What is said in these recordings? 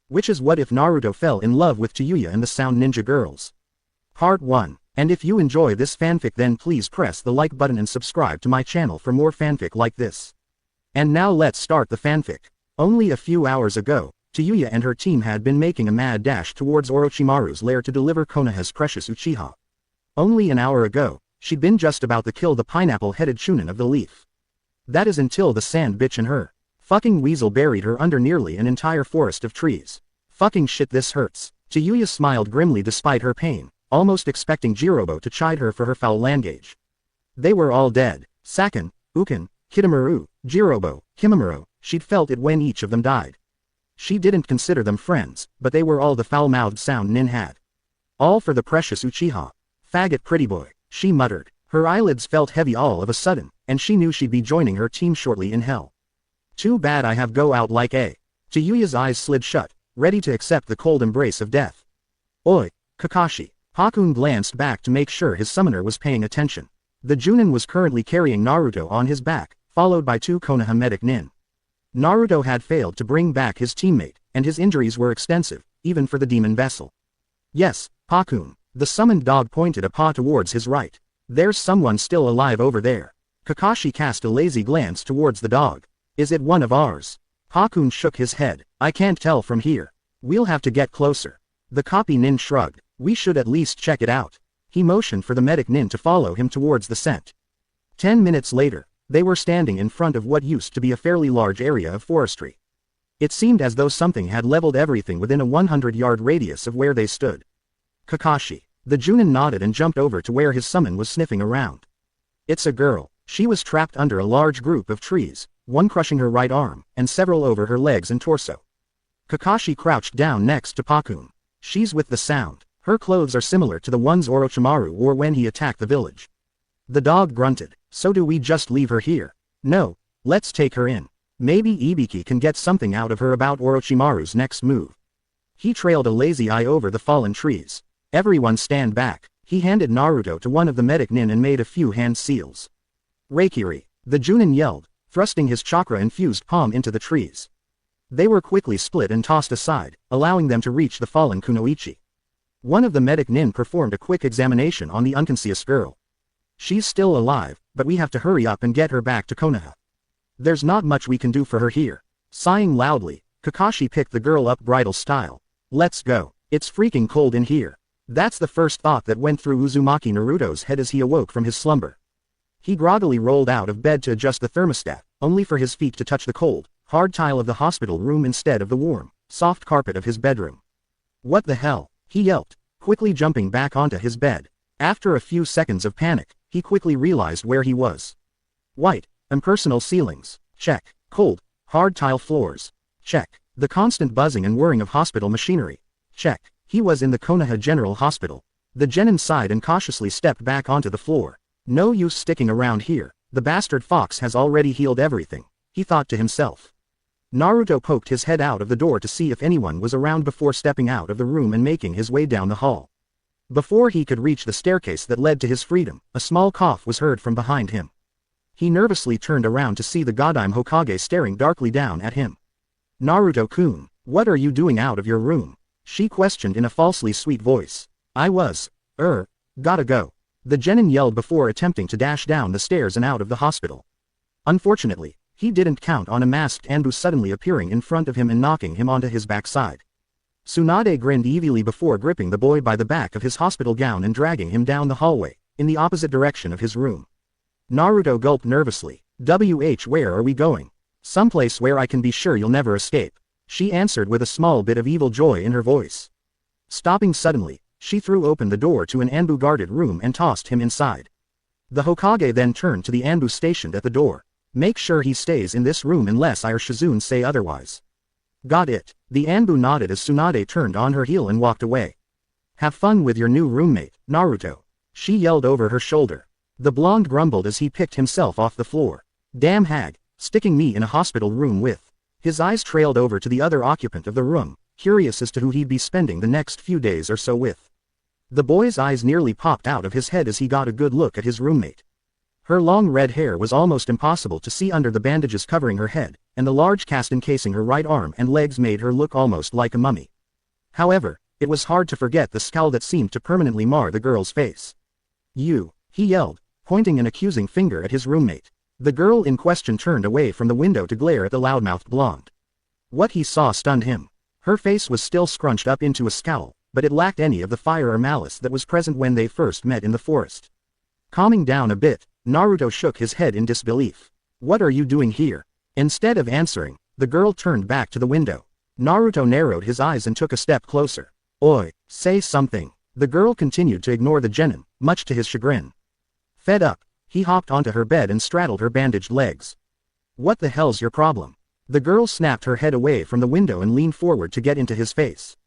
Which is what if Naruto fell in love with Tayuya and the Sound Ninja Girls. Part 1. And if you enjoy this fanfic, then please press the like button and subscribe to my channel for more fanfic like this. And now let's start the fanfic. Only a few hours ago, Tayuya and her team had been making a mad dash towards Orochimaru's lair to deliver Konoha's precious Uchiha. Only an hour ago, she'd been just about to kill the pineapple-headed Chunin of the Leaf. That is until the sand bitch and her fucking weasel buried her under nearly an entire forest of trees. Fucking shit, this hurts. Tayuya smiled grimly despite her pain, almost expecting Jirobo to chide her for her foul language. They were all dead. Sakin, Ukin, Kitamaru, Jirobo, Kimamuro. She'd felt it when each of them died. She didn't consider them friends, but they were all the foul-mouthed Sound Nin had. All for the precious Uchiha. Faggot pretty boy, she muttered. Her eyelids felt heavy all of a sudden, and she knew she'd be joining her team shortly in hell. Too bad I have go out like a. Tayuya's eyes slid shut, ready to accept the cold embrace of death. Oi, Kakashi. Hakun glanced back to make sure his summoner was paying attention. The Junin was currently carrying Naruto on his back, followed by two Konoha medic nin. Naruto had failed to bring back his teammate, and his injuries were extensive, even for the demon vessel. Yes, Hakun. The summoned dog pointed a paw towards his right. There's someone still alive over there. Kakashi cast a lazy glance towards the dog. Is it one of ours? Hakun shook his head. I can't tell from here. We'll have to get closer. The copy nin shrugged. We should at least check it out. He motioned for the medic nin to follow him towards the scent. 10 minutes later, they were standing in front of what used to be a fairly large area of forestry. It seemed as though something had leveled everything within a 100-yard radius of where they stood. Kakashi. The Junin nodded and jumped over to where his summon was sniffing around. It's a girl. She was trapped under a large group of trees, one crushing her right arm, and several over her legs and torso. Kakashi crouched down next to Pakun. She's with the Sound. Her clothes are similar to the ones Orochimaru wore when he attacked the village. The dog grunted. So do we just leave her here? No, let's take her in. Maybe Ibiki can get something out of her about Orochimaru's next move. He trailed a lazy eye over the fallen trees. Everyone stand back. He handed Naruto to one of the medic nin and made a few hand seals. Reikiri. The Junin yelled, thrusting his chakra-infused palm into the trees. They were quickly split and tossed aside, allowing them to reach the fallen kunoichi. One of the medic nin performed a quick examination on the unconscious girl. She's still alive, but we have to hurry up and get her back to Konoha. There's not much we can do for her here. Sighing loudly, Kakashi picked the girl up bridal style. Let's go. It's freaking cold in here. That's the first thought that went through Uzumaki Naruto's head as he awoke from his slumber. He groggily rolled out of bed to adjust the thermostat, only for his feet to touch the cold, hard tile of the hospital room instead of the warm, soft carpet of his bedroom. What the hell? He yelped, quickly jumping back onto his bed. After a few seconds of panic, he quickly realized where he was. White, impersonal ceilings, check. Cold, hard tile floors, check. The constant buzzing and whirring of hospital machinery, check. He was in the Konoha General Hospital. The genin sighed and cautiously stepped back onto the floor. No use sticking around here, the bastard fox has already healed everything, he thought to himself. Naruto poked his head out of the door to see if anyone was around before stepping out of the room and making his way down the hall. Before he could reach the staircase that led to his freedom, a small cough was heard from behind him. He nervously turned around to see the Godime Hokage staring darkly down at him. Naruto-kun, what are you doing out of your room? She questioned in a falsely sweet voice. Gotta go. The genin yelled before attempting to dash down the stairs and out of the hospital. Unfortunately, he didn't count on a masked Anbu suddenly appearing in front of him and knocking him onto his backside. Tsunade grinned evilly before gripping the boy by the back of his hospital gown and dragging him down the hallway, in the opposite direction of his room. Naruto gulped nervously. Where are we going? Someplace where I can be sure you'll never escape. She answered with a small bit of evil joy in her voice. Stopping suddenly, she threw open the door to an Anbu guarded room and tossed him inside. The Hokage then turned to the Anbu stationed at the door. Make sure he stays in this room unless I or Shizune say otherwise. Got it. The Anbu nodded as Tsunade turned on her heel and walked away. Have fun with your new roommate, Naruto. She yelled over her shoulder. The blonde grumbled as he picked himself off the floor. Damn hag, sticking me in a hospital room with. His eyes trailed over to the other occupant of the room, curious as to who he'd be spending the next few days or so with. The boy's eyes nearly popped out of his head as he got a good look at his roommate. Her long red hair was almost impossible to see under the bandages covering her head, and the large cast encasing her right arm and legs made her look almost like a mummy. However, it was hard to forget the scowl that seemed to permanently mar the girl's face. "You," he yelled, pointing an accusing finger at his roommate. The girl in question turned away from the window to glare at the loudmouthed blonde. What he saw stunned him. Her face was still scrunched up into a scowl, but it lacked any of the fire or malice that was present when they first met in the forest. Calming down a bit, Naruto shook his head in disbelief. "What are you doing here?" Instead of answering, the girl turned back to the window. Naruto narrowed his eyes and took a step closer. "Oi, say something." The girl continued to ignore the genin, much to his chagrin. Fed up, he hopped onto her bed and straddled her bandaged legs. "What the hell's your problem?" The girl snapped her head away from the window and leaned forward to get into his face.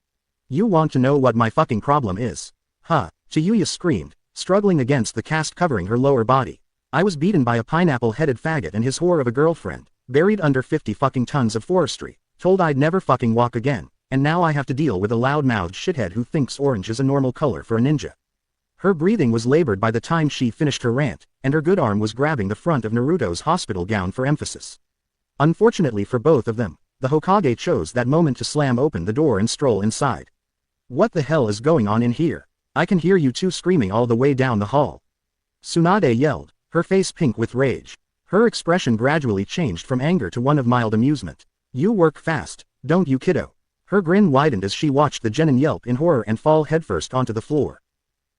"You want to know what my fucking problem is? Huh," Tayuya screamed, struggling against the cast covering her lower body. "I was beaten by a pineapple-headed faggot and his whore of a girlfriend, buried under 50 fucking tons of forestry, told I'd never fucking walk again, and now I have to deal with a loud-mouthed shithead who thinks orange is a normal color for a ninja." Her breathing was labored by the time she finished her rant, and her good arm was grabbing the front of Naruto's hospital gown for emphasis. Unfortunately for both of them, the Hokage chose that moment to slam open the door and stroll inside. "What the hell is going on in here? I can hear you two screaming all the way down the hall." Tsunade yelled, her face pink with rage. Her expression gradually changed from anger to one of mild amusement. "You work fast, don't you, kiddo?" Her grin widened as she watched the genin yelp in horror and fall headfirst onto the floor.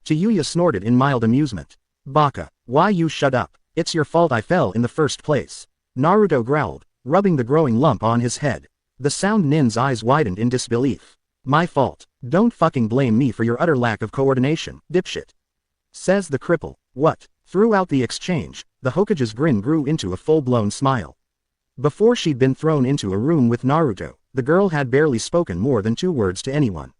Tayuya snorted in mild amusement. "Baka, why you shut up? It's your fault I fell in the first place." Naruto growled, rubbing the growing lump on his head. The sound nin's eyes widened in disbelief. "My fault. Don't fucking blame me for your utter lack of coordination, dipshit," says the cripple. "What?" Throughout the exchange, the Hokage's grin grew into a full-blown smile. Before she'd been thrown into a room with Naruto, the girl had barely spoken more than 2 words to anyone.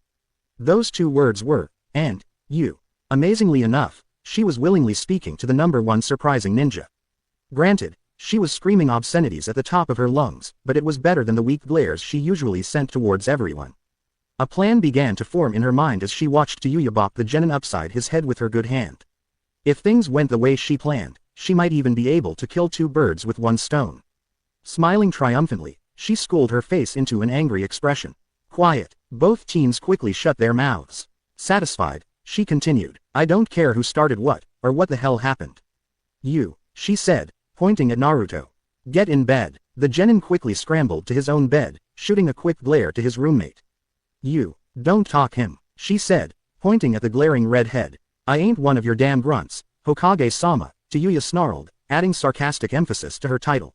Those 2 words were, "and you." Amazingly enough, she was willingly speaking to the #1 surprising ninja. Granted, she was screaming obscenities at the top of her lungs, but it was better than the weak glares she usually sent towards everyone. A plan began to form in her mind as she watched Tayuya bop the genin upside his head with her good hand. If things went the way she planned, she might even be able to kill 2 birds with 1 stone. Smiling triumphantly, she schooled her face into an angry expression. "Quiet." Both teens quickly shut their mouths. Satisfied, she continued, "I don't care who started what, or what the hell happened. You," she said, pointing at Naruto. "Get in bed." The genin quickly scrambled to his own bed, shooting a quick glare to his roommate. "You, don't talk him," she said, pointing at the glaring red head. "I ain't one of your damn grunts, Hokage-sama," Tayuya snarled, adding sarcastic emphasis to her title.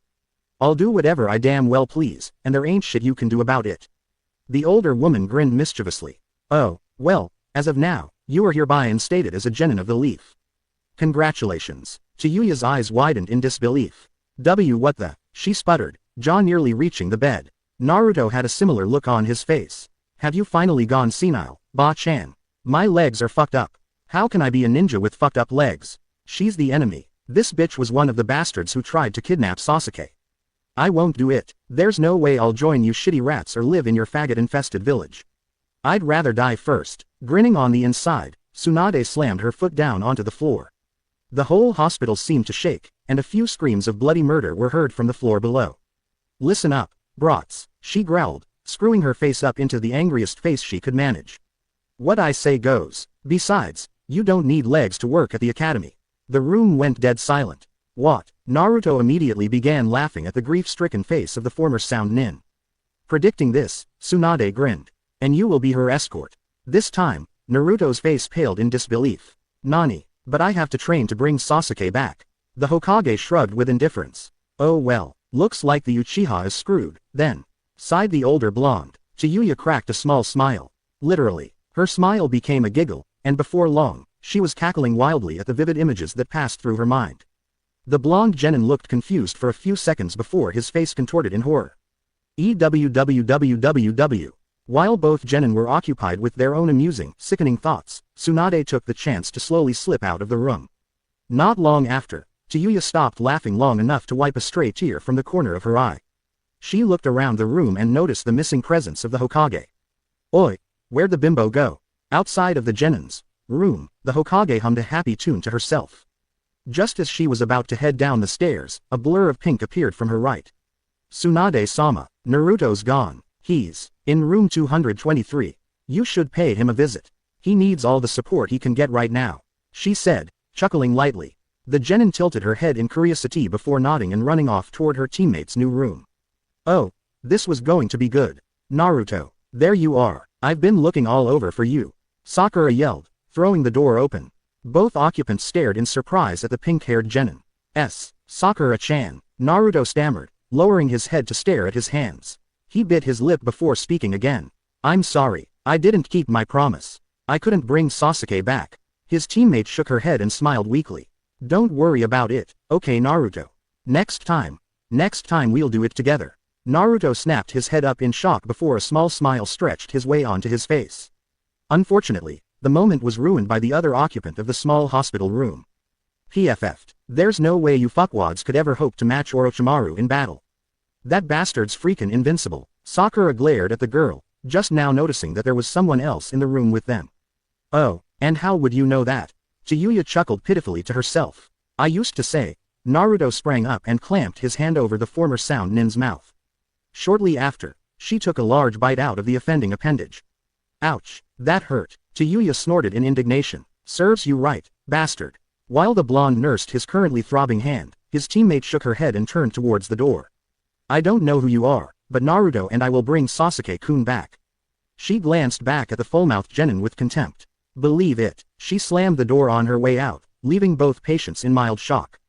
"I'll do whatever I damn well please, and there ain't shit you can do about it." The older woman grinned mischievously. "Oh, well, as of now, you are hereby instated as a genin of the leaf." "Congratulations." Tayuya's eyes widened in disbelief. What the?" she sputtered, jaw nearly reaching the bed. Naruto had a similar look on his face. "Have you finally gone senile, Ba-chan? My legs are fucked up. How can I be a ninja with fucked up legs? She's the enemy. This bitch was one of the bastards who tried to kidnap Sasuke. I won't do it. There's no way I'll join you shitty rats or live in your faggot-infested village. I'd rather die first." Grinning on the inside, Tsunade slammed her foot down onto the floor. The whole hospital seemed to shake, and a few screams of bloody murder were heard from the floor below. "Listen up, brats," she growled, screwing her face up into the angriest face she could manage. "What I say goes. Besides, you don't need legs to work at the academy." The room went dead silent. "What?" Naruto immediately began laughing at the grief-stricken face of the former sound nin. Predicting this, Tsunade grinned. "And you will be her escort." This time, Naruto's face paled in disbelief. "Nani? But I have to train to bring Sasuke back." The Hokage shrugged with indifference. "Oh well, looks like the Uchiha is screwed, then," sighed the older blonde. Tayuya cracked a small smile. Literally, her smile became a giggle, and before long, she was cackling wildly at the vivid images that passed through her mind. The blonde genin looked confused for a few seconds before his face contorted in horror. EWWWWW. While both genin were occupied with their own amusing, sickening thoughts, Tsunade took the chance to slowly slip out of the room. Not long after, Tayuya stopped laughing long enough to wipe a stray tear from the corner of her eye. She looked around the room and noticed the missing presence of the Hokage. "Oi, where'd the bimbo go?" Outside of the genin's room, the Hokage hummed a happy tune to herself. Just as she was about to head down the stairs, a blur of pink appeared from her right. Tsunade-sama, Naruto's gone. He's in room 223. You should pay him a visit. He needs all the support he can get right now, she said, chuckling lightly. The genin tilted her head in curiosity before nodding and running off toward her teammate's new room. Oh, this was going to be good. Naruto, there you are. I've been looking all over for you, Sakura yelled, throwing the door open. Both occupants stared in surprise at the pink-haired genin. Sakura-chan, Naruto stammered, lowering his head to stare at his hands. He bit his lip before speaking again. I'm sorry, I didn't keep my promise. I couldn't bring Sasuke back. His teammate shook her head and smiled weakly. Don't worry about it, okay Naruto. Next time we'll do it together. Naruto snapped his head up in shock before a small smile stretched his way onto his face. Unfortunately, the moment was ruined by the other occupant of the small hospital room. PFF'd. There's no way you fuckwads could ever hope to match Orochimaru in battle. That bastard's freaking invincible. Sakura glared at the girl, just now noticing that there was someone else in the room with them. Oh, and how would you know that? Tayuya chuckled pitifully to herself. I used to say. Naruto sprang up and clamped his hand over the former sound nin's mouth. Shortly after, she took a large bite out of the offending appendage. Ouch, that hurt. Tayuya snorted in indignation. Serves you right, bastard. While the blonde nursed his currently throbbing hand, his teammate shook her head and turned towards the door. I don't know who you are, but Naruto and I will bring Sasuke-kun back. She glanced back at the full-mouthed genin with contempt. Believe it, she slammed the door on her way out, leaving both patients in mild shock.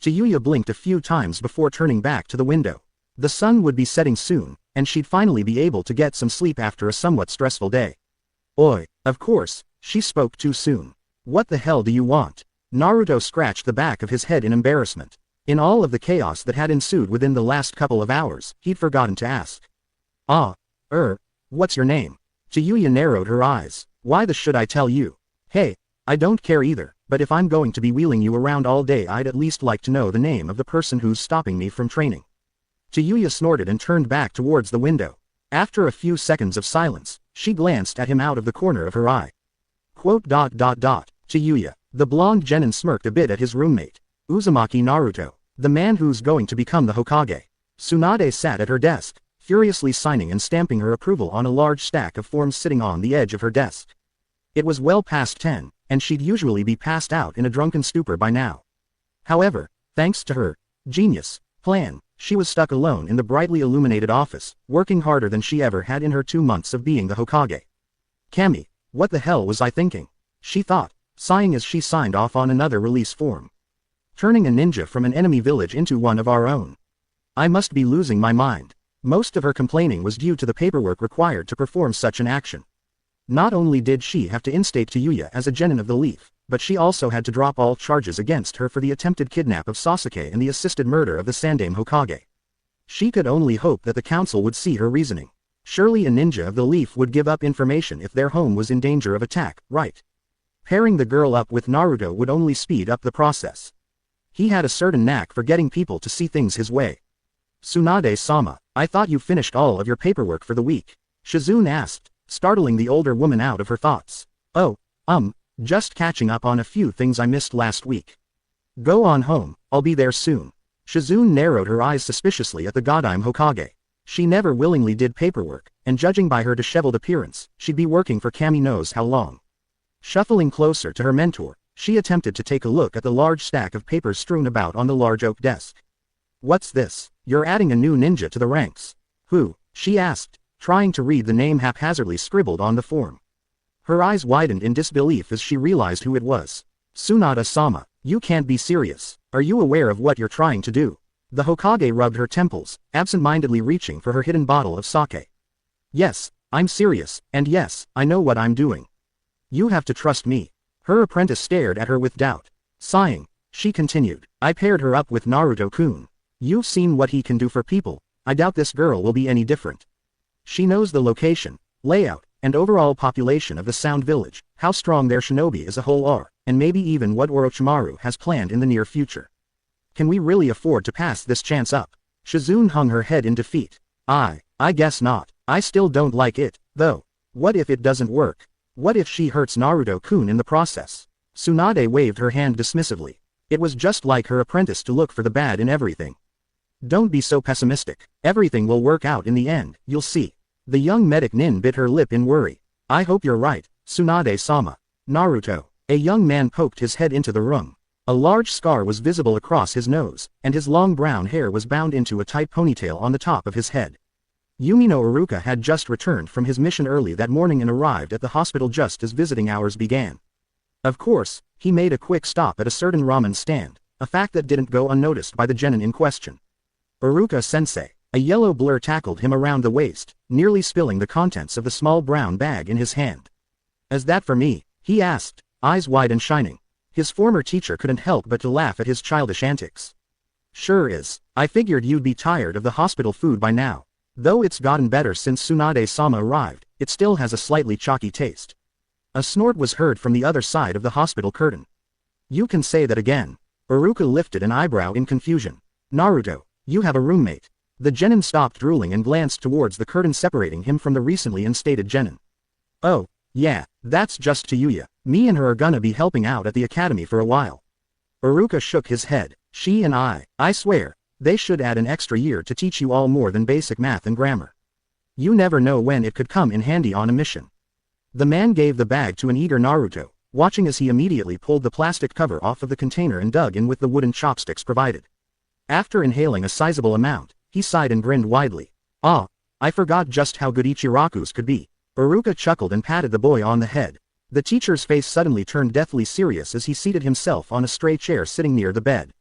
Tayuya blinked a few times before turning back to the window. The sun would be setting soon, and she'd finally be able to get some sleep after a somewhat stressful day. Oi, of course, she spoke too soon. What the hell do you want? Naruto scratched the back of his head in embarrassment. In all of the chaos that had ensued within the last couple of hours, he'd forgotten to ask. What's your name? Tayuya narrowed her eyes. Why the should I tell you? Hey, I don't care either, but if I'm going to be wheeling you around all day I'd at least like to know the name of the person who's stopping me from training. Tayuya snorted and turned back towards the window. After a few seconds of silence, she glanced at him out of the corner of her eye. Tayuya. The blonde genin smirked a bit at his roommate. Uzumaki Naruto, the man who's going to become the Hokage. Tsunade sat at her desk, furiously signing and stamping her approval on a large stack of forms sitting on the edge of her desk. It was well past 10, and she'd usually be passed out in a drunken stupor by now. However, thanks to her genius plan, she was stuck alone in the brightly illuminated office, working harder than she ever had in her 2 months of being the Hokage. Kami, what the hell was I thinking? She thought, sighing as she signed off on another release form. Turning a ninja from an enemy village into one of our own. I must be losing my mind. Most of her complaining was due to the paperwork required to perform such an action. Not only did she have to instate Tayuya as a genin of the Leaf, but she also had to drop all charges against her for the attempted kidnap of Sasuke and the assisted murder of the Sandaime Hokage. She could only hope that the council would see her reasoning. Surely a ninja of the Leaf would give up information if their home was in danger of attack, right? Pairing the girl up with Naruto would only speed up the process. He had a certain knack for getting people to see things his way. Tsunade-sama, I thought you finished all of your paperwork for the week. Shizune asked, startling the older woman out of her thoughts. Oh, just catching up on a few things I missed last week. Go on home, I'll be there soon. Shizune narrowed her eyes suspiciously at the Sandaime Hokage. She never willingly did paperwork, and judging by her disheveled appearance, she'd be working for Kami knows how long. Shuffling closer to her mentor, she attempted to take a look at the large stack of papers strewn about on the large oak desk. What's this? You're adding a new ninja to the ranks. Who? She asked, trying to read the name haphazardly scribbled on the form. Her eyes widened in disbelief as she realized who it was. Tsunade-sama, you can't be serious. Are you aware of what you're trying to do? The Hokage rubbed her temples, absent-mindedly reaching for her hidden bottle of sake. Yes, I'm serious, and yes, I know what I'm doing. You have to trust me. Her apprentice stared at her with doubt. Sighing, she continued, I paired her up with Naruto-kun. You've seen what he can do for people. I doubt this girl will be any different. She knows the location, layout, and overall population of the Sound Village, how strong their shinobi as a whole are, and maybe even what Orochimaru has planned in the near future. Can we really afford to pass this chance up? Shizune hung her head in defeat. I guess not. I still don't like it, though. What if it doesn't work? What if she hurts Naruto-kun in the process? Tsunade waved her hand dismissively. It was just like her apprentice to look for the bad in everything. Don't be so pessimistic. Everything will work out in the end, you'll see. The young medic nin bit her lip in worry. I hope you're right, Tsunade-sama. Naruto. A young man poked his head into the room. A large scar was visible across his nose, and his long brown hair was bound into a tight ponytail on the top of his head. Yumino Iruka had just returned from his mission early that morning and arrived at the hospital just as visiting hours began. Of course, he made a quick stop at a certain ramen stand, a fact that didn't go unnoticed by the genin in question. Iruka-sensei. A yellow blur tackled him around the waist, nearly spilling the contents of the small brown bag in his hand. Is that for me? He asked, eyes wide and shining. His former teacher couldn't help but to laugh at his childish antics. Sure is. I figured you'd be tired of the hospital food by now. Though it's gotten better since Tsunade-sama arrived, it still has a slightly chalky taste. A snort was heard from the other side of the hospital curtain. You can say that again. Iruka lifted an eyebrow in confusion. Naruto, you have a roommate. The genin stopped drooling and glanced towards the curtain separating him from the recently instated genin. Oh, yeah, that's just Tayuya. Me and her are gonna be helping out at the academy for a while. Iruka shook his head. She and I swear, they should add an extra year to teach you all more than basic math and grammar. You never know when it could come in handy on a mission. The man gave the bag to an eager Naruto, watching as he immediately pulled the plastic cover off of the container and dug in with the wooden chopsticks provided. After inhaling a sizable amount, he sighed and grinned widely. Ah, I forgot just how good Ichiraku's could be. Iruka chuckled and patted the boy on the head. The teacher's face suddenly turned deathly serious as he seated himself on a stray chair sitting near the bed.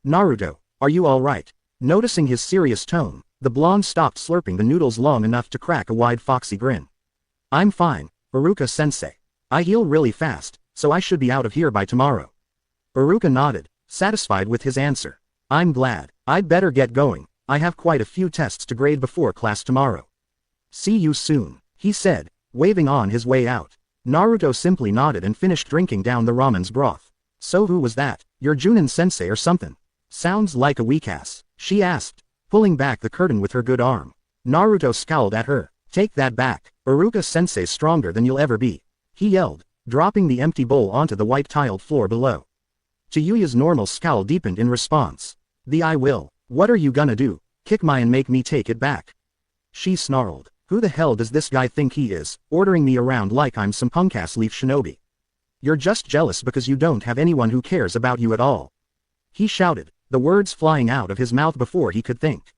Naruto, are you all right? Noticing his serious tone, the blonde stopped slurping the noodles long enough to crack a wide foxy grin. I'm fine, Iruka-sensei. I heal really fast, so I should be out of here by tomorrow. Iruka nodded, satisfied with his answer. I'm glad. I'd better get going. I have quite a few tests to grade before class tomorrow. See you soon, he said, waving on his way out. Naruto simply nodded and finished drinking down the ramen's broth. So who was that? Your Junin-sensei or something? Sounds like a weak ass, she asked, pulling back the curtain with her good arm. Naruto scowled at her. Take that back. Iruka-sensei's stronger than you'll ever be, he yelled, dropping the empty bowl onto the white-tiled floor below. Tayuya's normal scowl deepened in response. I will. What are you gonna do? Kick my and make me take it back? She snarled. Who the hell does this guy think he is, ordering me around like I'm some punk-ass leaf shinobi? You're just jealous because you don't have anyone who cares about you at all. He shouted, the words flying out of his mouth before he could think.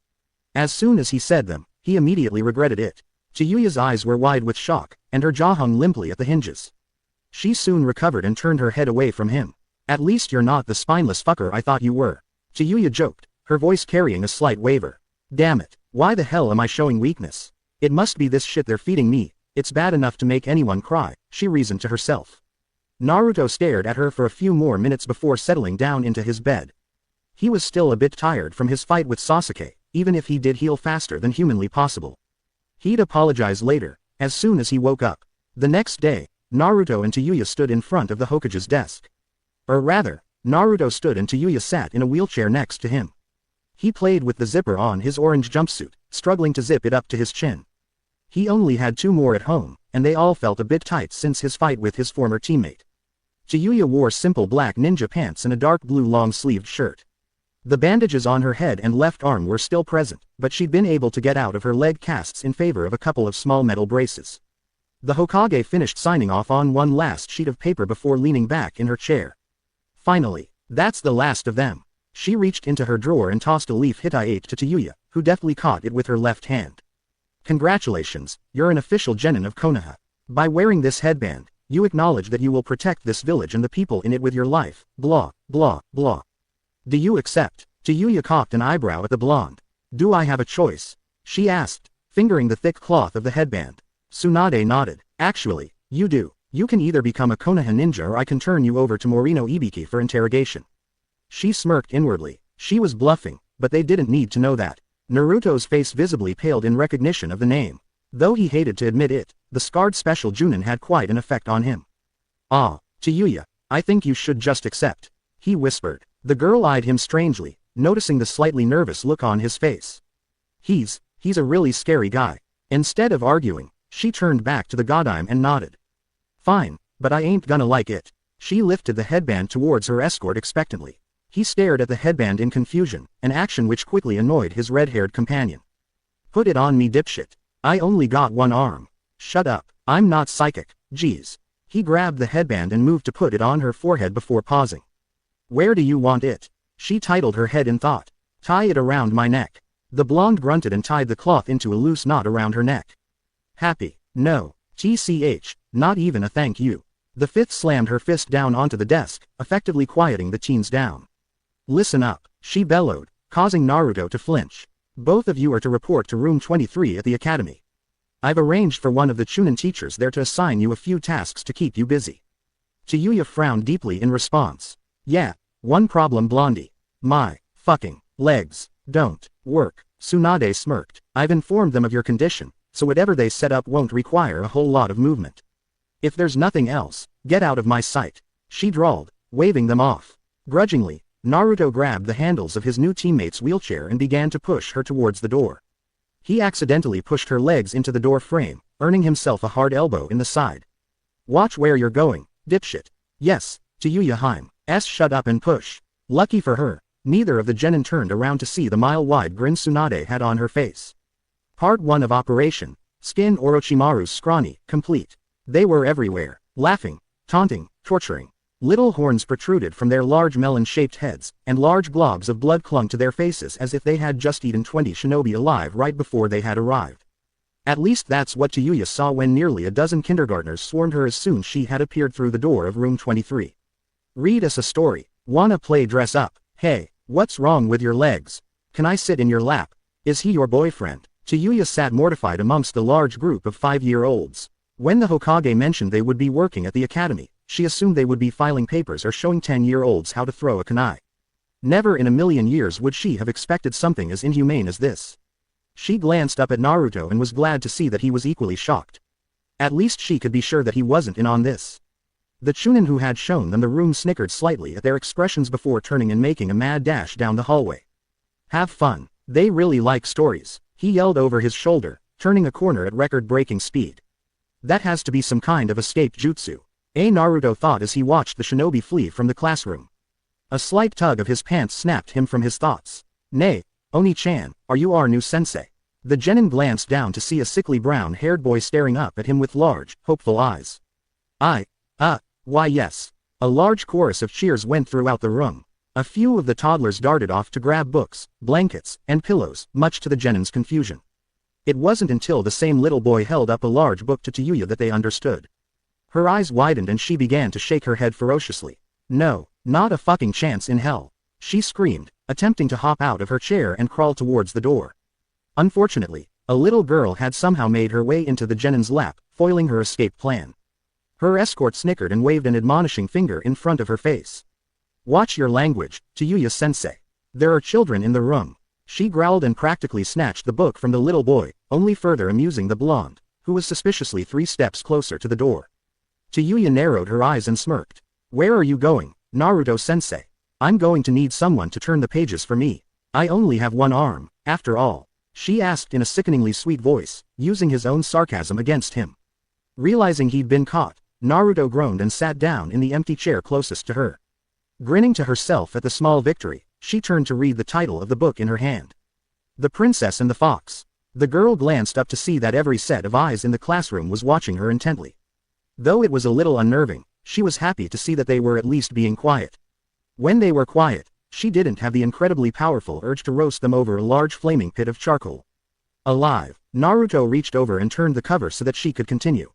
As soon as he said them, he immediately regretted it. Tayuya's eyes were wide with shock, and her jaw hung limply at the hinges. She soon recovered and turned her head away from him. At least you're not the spineless fucker I thought you were. Tayuya joked, her voice carrying a slight waver. Damn it, why the hell am I showing weakness? It must be this shit they're feeding me. It's bad enough to make anyone cry, she reasoned to herself. Naruto stared at her for a few more minutes before settling down into his bed. He was still a bit tired from his fight with Sasuke, even if he did heal faster than humanly possible. He'd apologize later, as soon as he woke up. The next day, Naruto and Tayuya stood in front of the Hokage's desk. Or rather, Naruto stood and Tayuya sat in a wheelchair next to him. He played with the zipper on his orange jumpsuit, struggling to zip it up to his chin. He only had 2 more at home, and they all felt a bit tight since his fight with his former teammate. Tayuya wore simple black ninja pants and a dark blue long-sleeved shirt. The bandages on her head and left arm were still present, but she'd been able to get out of her leg casts in favor of a couple of small metal braces. The Hokage finished signing off on one last sheet of paper before leaning back in her chair. Finally, that's the last of them. She reached into her drawer and tossed a leaf Hittite to Tayuya, who deftly caught it with her left hand. Congratulations, you're an official genin of Konoha. By wearing this headband, you acknowledge that you will protect this village and the people in it with your life, blah, blah, blah. Do you accept? Tayuya cocked an eyebrow at the blonde. Do I have a choice? She asked, fingering the thick cloth of the headband. Tsunade nodded. Actually, you do. You can either become a Konoha ninja or I can turn you over to Morino Ibiki for interrogation. She smirked inwardly. She was bluffing, but they didn't need to know that. Naruto's face visibly paled in recognition of the name. Though he hated to admit it, the scarred special Junin had quite an effect on him. Ah, Tayuya, I think you should just accept, he whispered. The girl eyed him strangely, noticing the slightly nervous look on his face. He's a really scary guy. Instead of arguing, she turned back to the Godime and nodded. Fine, but I ain't gonna like it. She lifted the headband towards her escort expectantly. He stared at the headband in confusion, an action which quickly annoyed his red-haired companion. Put it on me, dipshit. I only got one arm. Shut up, I'm not psychic, jeez. He grabbed the headband and moved to put it on her forehead before pausing. Where do you want it? She titled her head in thought. Tie it around my neck. The blonde grunted and tied the cloth into a loose knot around her neck. Happy, no, TCH, not even a thank you. The fifth slammed her fist down onto the desk, effectively quieting the teens down. Listen up, she bellowed, causing Naruto to flinch. Both of you are to report to room 23 at the academy. I've arranged for one of the Chunin teachers there to assign you a few tasks to keep you busy. Tayuya frowned deeply in response. Yeah, one problem, Blondie. My fucking legs don't work. Tsunade smirked. I've informed them of your condition, so whatever they set up won't require a whole lot of movement. If there's nothing else, get out of my sight, she drawled, waving them off. Grudgingly, Naruto grabbed the handles of his new teammate's wheelchair and began to push her towards the door. He accidentally pushed her legs into the door frame, earning himself a hard elbow in the side. Watch where you're going, dipshit. Yes, Tayuya Haim. Shut up and push. Lucky for her, neither of the genin turned around to see the mile-wide grin Tsunade had on her face. Part 1 of Operation Skin Orochimaru's scrawny, complete. They were everywhere, laughing, taunting, torturing. Little horns protruded from their large melon-shaped heads, and large globs of blood clung to their faces as if they had just eaten 20 shinobi alive right before they had arrived. At least that's what Tayuya saw when nearly a dozen kindergartners swarmed her as soon as she had appeared through the door of room 23. Read us a story. Wanna play dress up? Hey, what's wrong with your legs? Can I sit in your lap? Is he your boyfriend? Tayuya sat mortified amongst the large group of 5-year-olds. When the Hokage mentioned they would be working at the academy, she assumed they would be filing papers or showing 10-year-olds how to throw a kunai. Never in a million years would she have expected something as inhumane as this. She glanced up at Naruto and was glad to see that he was equally shocked. At least she could be sure that he wasn't in on this. The Chunin who had shown them the room snickered slightly at their expressions before turning and making a mad dash down the hallway. Have fun, they really like stories, he yelled over his shoulder, turning a corner at record-breaking speed. That has to be some kind of escape jutsu. Naruto thought as he watched the shinobi flee from the classroom. A slight tug of his pants snapped him from his thoughts. Nay, Oni-chan, are you our new sensei? The genin glanced down to see a sickly brown-haired boy staring up at him with large, hopeful eyes. Why yes. A large chorus of cheers went throughout the room. A few of the toddlers darted off to grab books, blankets, and pillows, much to the genin's confusion. It wasn't until the same little boy held up a large book to Tayuya that they understood. Her eyes widened and she began to shake her head ferociously. No, not a fucking chance in hell, she screamed, attempting to hop out of her chair and crawl towards the door. Unfortunately, a little girl had somehow made her way into the genin's lap, foiling her escape plan. Her escort snickered and waved an admonishing finger in front of her face. Watch your language, Tayuya-sensei. There are children in the room. She growled and practically snatched the book from the little boy, only further amusing the blonde, who was suspiciously 3 steps closer to the door. Tayuya narrowed her eyes and smirked. Where are you going, Naruto-sensei? I'm going to need someone to turn the pages for me. I only have one arm, after all, she asked in a sickeningly sweet voice, using his own sarcasm against him. Realizing he'd been caught, Naruto groaned and sat down in the empty chair closest to her. Grinning to herself at the small victory, she turned to read the title of the book in her hand. The Princess and the Fox. The girl glanced up to see that every set of eyes in the classroom was watching her intently. Though it was a little unnerving, she was happy to see that they were at least being quiet. When they were quiet, she didn't have the incredibly powerful urge to roast them over a large flaming pit of charcoal. Alive, Naruto reached over and turned the cover so that she could continue.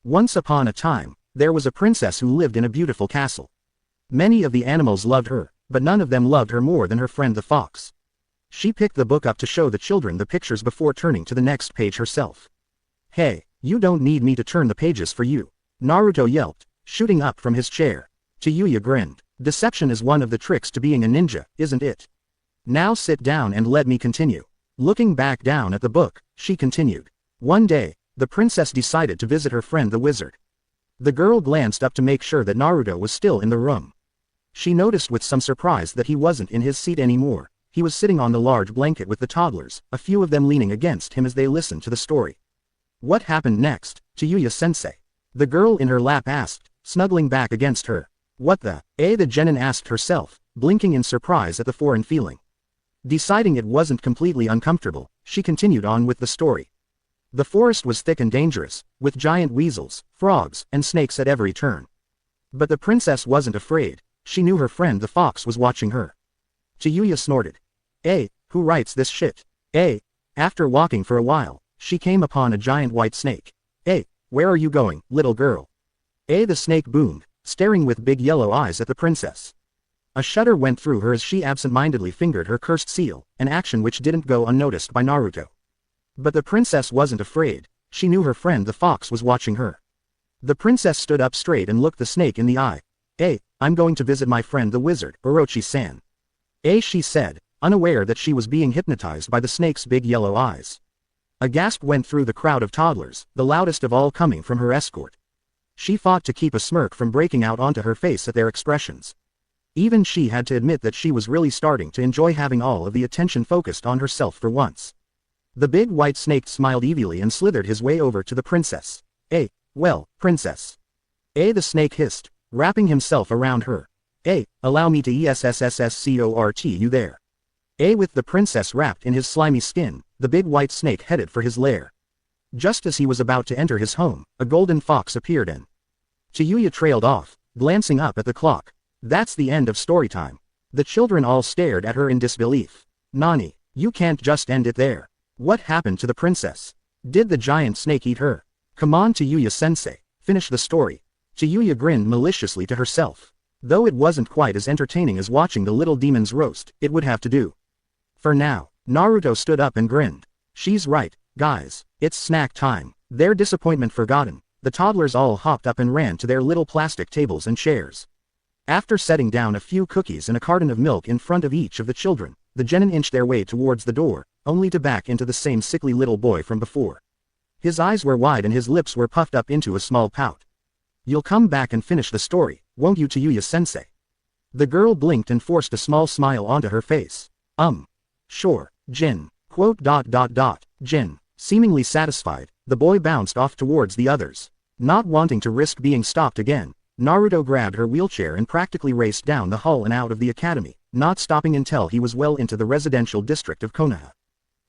Once upon a time, there was a princess who lived in a beautiful castle. Many of the animals loved her, but none of them loved her more than her friend the fox. She picked the book up to show the children the pictures before turning to the next page herself. Hey, you don't need me to turn the pages for you, Naruto yelped, shooting up from his chair. Tayuya grinned. Deception is one of the tricks to being a ninja, isn't it? Now sit down and let me continue. Looking back down at the book, she continued. One day, the princess decided to visit her friend the wizard. The girl glanced up to make sure that Naruto was still in the room. She noticed with some surprise that he wasn't in his seat anymore. He was sitting on the large blanket with the toddlers, a few of them leaning against him as they listened to the story. What happened next, Tayuya-sensei? The girl in her lap asked, snuggling back against her. What the genin asked herself, blinking in surprise at the foreign feeling. Deciding it wasn't completely uncomfortable, she continued on with the story. The forest was thick and dangerous, with giant weasels, frogs, and snakes at every turn. But the princess wasn't afraid. She knew her friend the fox was watching her. Tayuya snorted. Who writes this shit? After walking for a while, she came upon a giant white snake. Where are you going, little girl? The snake boomed, staring with big yellow eyes at the princess. A shudder went through her as she absent-mindedly fingered her cursed seal, an action which didn't go unnoticed by Naruto. But the princess wasn't afraid. She knew her friend the fox was watching her. The princess stood up straight and looked the snake in the eye. I'm going to visit my friend the wizard, Orochi-san. She said, unaware that she was being hypnotized by the snake's big yellow eyes. A gasp went through the crowd of toddlers, the loudest of all coming from her escort. She fought to keep a smirk from breaking out onto her face at their expressions. Even she had to admit that she was really starting to enjoy having all of the attention focused on herself for once. The big white snake smiled evilly and slithered his way over to the princess. Well, princess. The snake hissed, wrapping himself around her. Allow me to escort you there. With the princess wrapped in his slimy skin, the big white snake headed for his lair. Just as he was about to enter his home, a golden fox appeared and Tayuya trailed off, glancing up at the clock. That's the end of story time. The children all stared at her in disbelief. Nani, you can't just end it there. What happened to the princess? Did the giant snake eat her? Come on Tayuya-sensei, finish the story. Tayuya grinned maliciously to herself. Though it wasn't quite as entertaining as watching the little demon's roast, it would have to do. For now, Naruto stood up and grinned. She's right, guys, it's snack time. Their disappointment forgotten, the toddlers all hopped up and ran to their little plastic tables and chairs. After setting down a few cookies and a carton of milk in front of each of the children, the genin inched their way towards the door, only to back into the same sickly little boy from before. His eyes were wide and his lips were puffed up into a small pout. You'll come back and finish the story, won't you Tayuya-sensei? The girl blinked and forced a small smile onto her face. Sure, Jin. Jin. Seemingly satisfied, the boy bounced off towards the others. Not wanting to risk being stopped again, Naruto grabbed her wheelchair and practically raced down the hall and out of the academy, not stopping until he was well into the residential district of Konoha.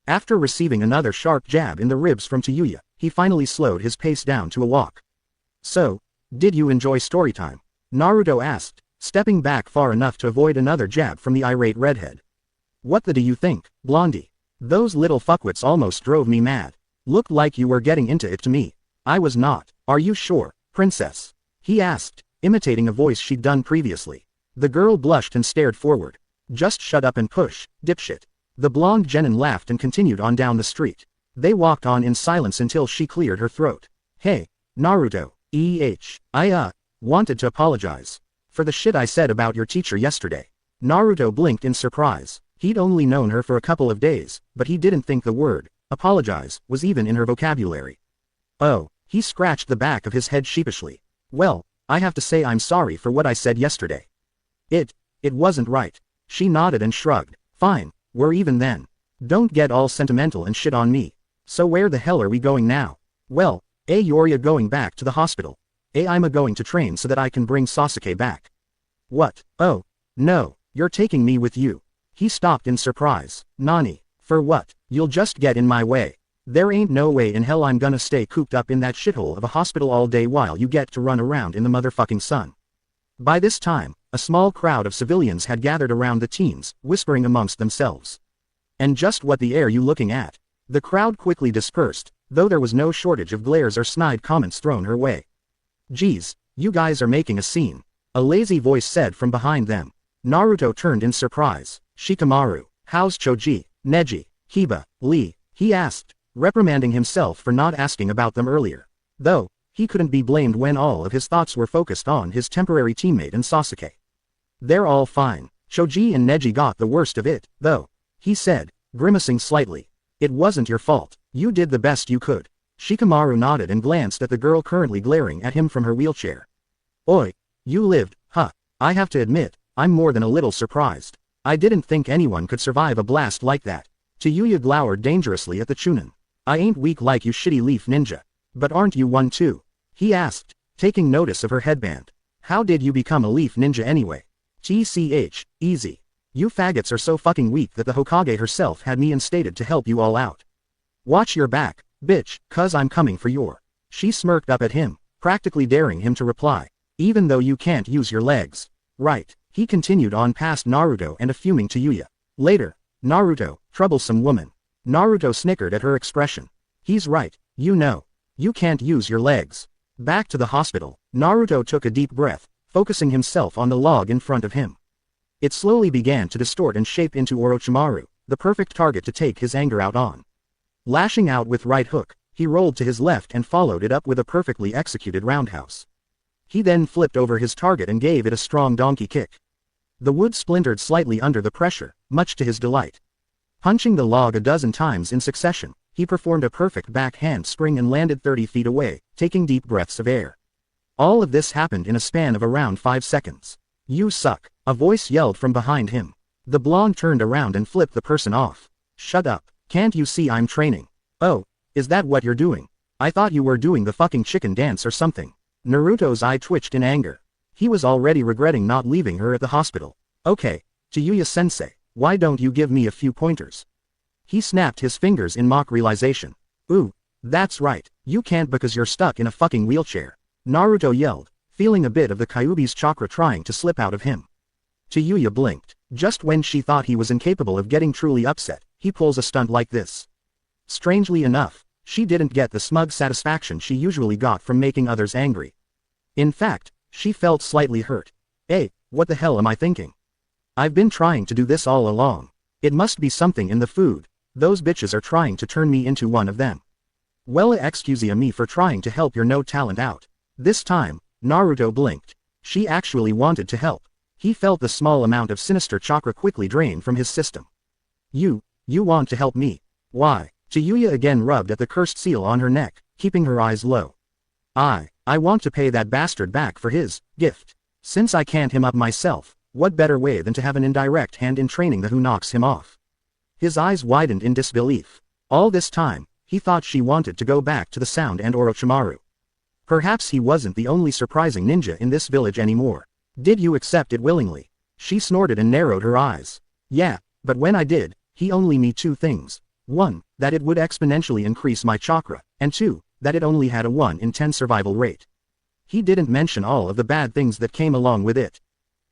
After receiving another sharp jab in the ribs from Tayuya, he finally slowed his pace down to a walk. So, did you enjoy storytime? Naruto asked, stepping back far enough to avoid another jab from the irate redhead. What the do you think, Blondie? Those little fuckwits almost drove me mad. Looked like you were getting into it to me. I was not. Are you sure, princess? He asked, imitating a voice she'd done previously. The girl blushed and stared forward. Just shut up and push, dipshit. The blonde genin laughed and continued on down the street. They walked on in silence until she cleared her throat. Hey, Naruto, I wanted to apologize for the shit I said about your teacher yesterday. Naruto blinked in surprise. He'd only known her for a couple of days, but he didn't think the word apologize was even in her vocabulary. Oh, he scratched the back of his head sheepishly. Well, I have to say I'm sorry for what I said yesterday. It wasn't right. She nodded and shrugged. Fine, we're even then. Don't get all sentimental and shit on me. So where the hell are we going now? Well, you're going back to the hospital. I'm going to train so that I can bring Sasuke back. What? Oh, no, you're taking me with you. He stopped in surprise. Nani? For what? You'll just get in my way. There ain't no way in hell I'm gonna stay cooped up in that shithole of a hospital all day while you get to run around in the motherfucking sun. By this time, a small crowd of civilians had gathered around the teens, whispering amongst themselves. And just what the air you looking at? The crowd quickly dispersed, though there was no shortage of glares or snide comments thrown her way. Geez, you guys are making a scene. A lazy voice said from behind them. Naruto turned in surprise. Shikamaru, how's Choji, Neji, Hiba, Lee? He asked, reprimanding himself for not asking about them earlier. Though, he couldn't be blamed when all of his thoughts were focused on his temporary teammate and Sasuke. They're all fine. Choji and Neji got the worst of it, though, he said, grimacing slightly. It wasn't your fault. You did the best you could. Shikamaru nodded and glanced at the girl currently glaring at him from her wheelchair. Oi, you lived, huh? I have to admit, I'm more than a little surprised. I didn't think anyone could survive a blast like that. Tayuya glowered dangerously at the Chunin. I ain't weak like you shitty leaf ninja. But aren't you one too? He asked, taking notice of her headband. How did you become a leaf ninja anyway? TCH, easy. You faggots are so fucking weak that the Hokage herself had me instated to help you all out. Watch your back, bitch, cuz I'm coming for your. She smirked up at him, practically daring him to reply. Even though you can't use your legs. Right, he continued on past Naruto and a fuming Tayuya. Later, Naruto, troublesome woman. Naruto snickered at her expression. He's right, you know. You can't use your legs. Back to the hospital, Naruto took a deep breath, focusing himself on the log in front of him. It slowly began to distort and shape into Orochimaru, the perfect target to take his anger out on. Lashing out with right hook, he rolled to his left and followed it up with a perfectly executed roundhouse. He then flipped over his target and gave it a strong donkey kick. The wood splintered slightly under the pressure, much to his delight. Punching the log a dozen times in succession, he performed a perfect backhand spring and landed 30 feet away, taking deep breaths of air. All of this happened in a span of around 5 seconds. You suck, a voice yelled from behind him. The blonde turned around and flipped the person off. Shut up, can't you see I'm training? Oh, is that what you're doing? I thought you were doing the fucking chicken dance or something. Naruto's eye twitched in anger. He was already regretting not leaving her at the hospital. Okay, Tayuya-sensei, why don't you give me a few pointers? He snapped his fingers in mock realization. Ooh, that's right, you can't because you're stuck in a fucking wheelchair. Naruto yelled, feeling a bit of the Kyuubi's chakra trying to slip out of him. Tayuya blinked. Just when she thought he was incapable of getting truly upset, he pulls a stunt like this. Strangely enough, she didn't get the smug satisfaction she usually got from making others angry. In fact, she felt slightly hurt. Hey, what the hell am I thinking? I've been trying to do this all along. It must be something in the food. Those bitches are trying to turn me into one of them. Well, excuse me for trying to help your no talent out. This time, Naruto blinked. She actually wanted to help. He felt the small amount of sinister chakra quickly drain from his system. You want to help me? Why? Tayuya again rubbed at the cursed seal on her neck, keeping her eyes low. I want to pay that bastard back for his gift. Since I can't him up myself, what better way than to have an indirect hand in training the who knocks him off? His eyes widened in disbelief. All this time, he thought she wanted to go back to the Sound and Orochimaru. Perhaps he wasn't the only surprising ninja in this village anymore. Did you accept it willingly? She snorted and narrowed her eyes. Yeah, but when I did, he only me 2 things. 1, that it would exponentially increase my chakra, and 2, that it only had a 1 in 10 survival rate. He didn't mention all of the bad things that came along with it.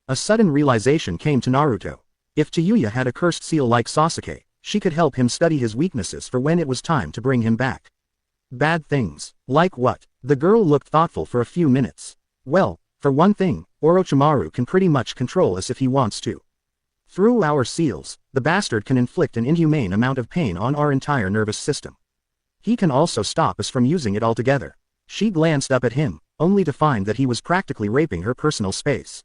A sudden realization came to Naruto. If Tayuya had a cursed seal like Sasuke, she could help him study his weaknesses for when it was time to bring him back. Bad things. Like what? The girl looked thoughtful for a few minutes. Well, for one thing, Orochimaru can pretty much control us if he wants to. Through our seals, the bastard can inflict an inhumane amount of pain on our entire nervous system. He can also stop us from using it altogether. She glanced up at him, only to find that he was practically raping her personal space.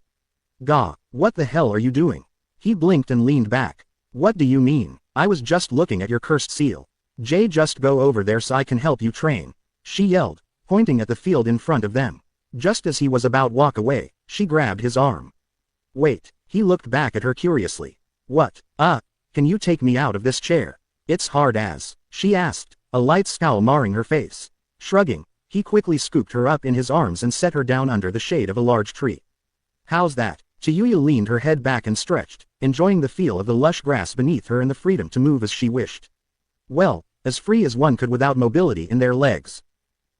Gah, what the hell are you doing? He blinked and leaned back. What do you mean? I was just looking at your cursed seal. Just go over there so I can help you train. She yelled, pointing at the field in front of them. Just as he was about to walk away, she grabbed his arm. Wait, he looked back at her curiously. What? Can you take me out of this chair? It's hard as, she asked, a light scowl marring her face. Shrugging, he quickly scooped her up in his arms and set her down under the shade of a large tree. How's that? Tayuya leaned her head back and stretched, enjoying the feel of the lush grass beneath her and the freedom to move as she wished. Well, as free as one could without mobility in their legs.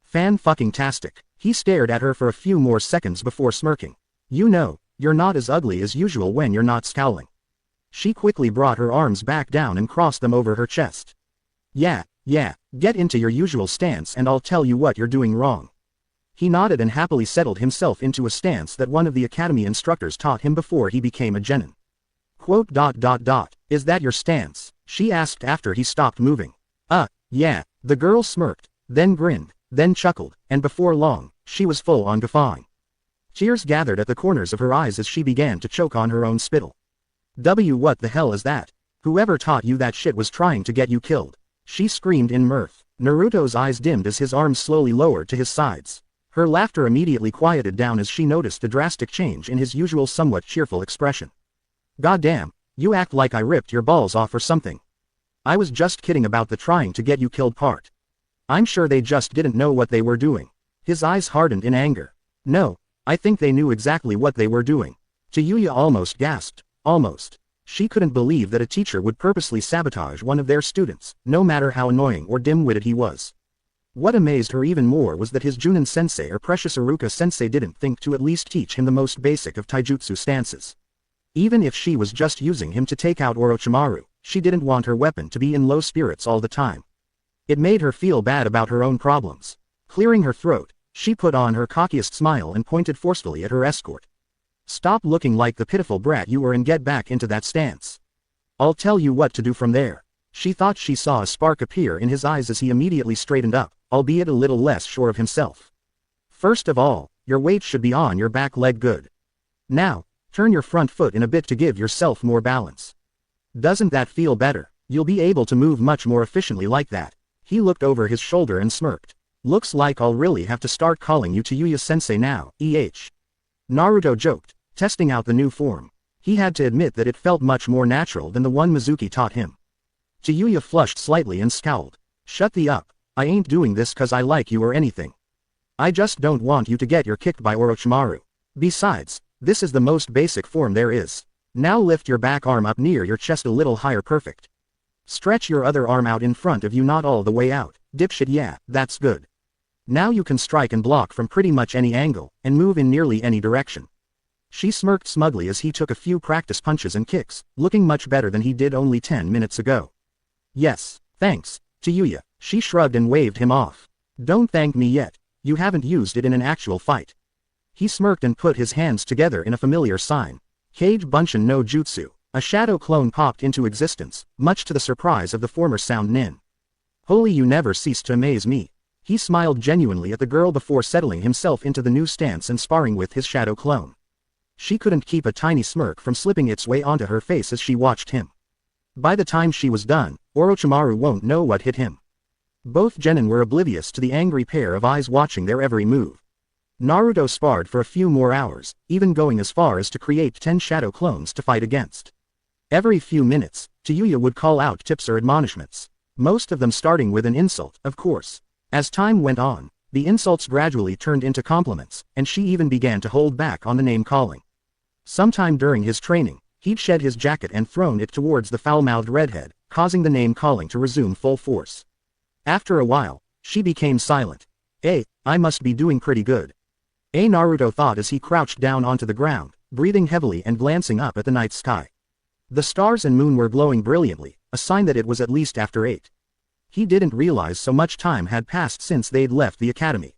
Fan-fucking-tastic. He stared at her for a few more seconds before smirking. You know, you're not as ugly as usual when you're not scowling. She quickly brought her arms back down and crossed them over her chest. Yeah, get into your usual stance and I'll tell you what you're doing wrong. He nodded and happily settled himself into a stance that one of the academy instructors taught him before he became a genin. Quote. Is that your stance? She asked after he stopped moving. Yeah, the girl smirked, then grinned, then chuckled, and before long, she was full on guffawing. Tears gathered at the corners of her eyes as she began to choke on her own spittle. What the hell is that? Whoever taught you that shit was trying to get you killed. She screamed in mirth. Naruto's eyes dimmed as his arms slowly lowered to his sides. Her laughter immediately quieted down as she noticed a drastic change in his usual somewhat cheerful expression. Goddamn, you act like I ripped your balls off or something. I was just kidding about the trying to get you killed part. I'm sure they just didn't know what they were doing. His eyes hardened in anger. No, I think they knew exactly what they were doing. Tayuya almost gasped, almost. She couldn't believe that a teacher would purposely sabotage one of their students, no matter how annoying or dim-witted he was. What amazed her even more was that his Junin-sensei or precious Iruka-sensei didn't think to at least teach him the most basic of taijutsu stances. Even if she was just using him to take out Orochimaru, she didn't want her weapon to be in low spirits all the time. It made her feel bad about her own problems. Clearing her throat, she put on her cockiest smile and pointed forcefully at her escort. Stop looking like the pitiful brat you were and get back into that stance. I'll tell you what to do from there. She thought she saw a spark appear in his eyes as he immediately straightened up, albeit a little less sure of himself. First of all, your weight should be on your back leg good. Now, turn your front foot in a bit to give yourself more balance. Doesn't that feel better? You'll be able to move much more efficiently like that. He looked over his shoulder and smirked. Looks like I'll really have to start calling you Tayuya-sensei now, Naruto joked, testing out the new form. He had to admit that it felt much more natural than the one Mizuki taught him. Tayuya flushed slightly and scowled. Shut the up. I ain't doing this cause I like you or anything. I just don't want you to get your kicked by Orochimaru. Besides, this is the most basic form there is. Now lift your back arm up near your chest a little higher. Perfect. Stretch your other arm out in front of you, not all the way out, dipshit. Yeah, that's good. Now you can strike and block from pretty much any angle, and move in nearly any direction. She smirked smugly as he took a few practice punches and kicks, looking much better than he did only 10 minutes ago. Yes, thanks, Tayuya. She shrugged and waved him off. Don't thank me yet. You haven't used it in an actual fight. He smirked and put his hands together in a familiar sign. Kage Bunshin no Jutsu. A shadow clone popped into existence, much to the surprise of the former Sound Nin. Holy, you never cease to amaze me. He smiled genuinely at the girl before settling himself into the new stance and sparring with his shadow clone. She couldn't keep a tiny smirk from slipping its way onto her face as she watched him. By the time she was done, Orochimaru won't know what hit him. Both genin were oblivious to the angry pair of eyes watching their every move. Naruto sparred for a few more hours, even going as far as to create 10 shadow clones to fight against. Every few minutes, Tayuya would call out tips or admonishments, most of them starting with an insult, of course. As time went on, the insults gradually turned into compliments, and she even began to hold back on the name-calling. Sometime during his training, he'd shed his jacket and thrown it towards the foul-mouthed redhead, causing the name-calling to resume full force. After a while, she became silent. I must be doing pretty good. Naruto thought as he crouched down onto the ground, breathing heavily and glancing up at the night sky. The stars and moon were glowing brilliantly, a sign that it was at least after 8. He didn't realize so much time had passed since they'd left the academy.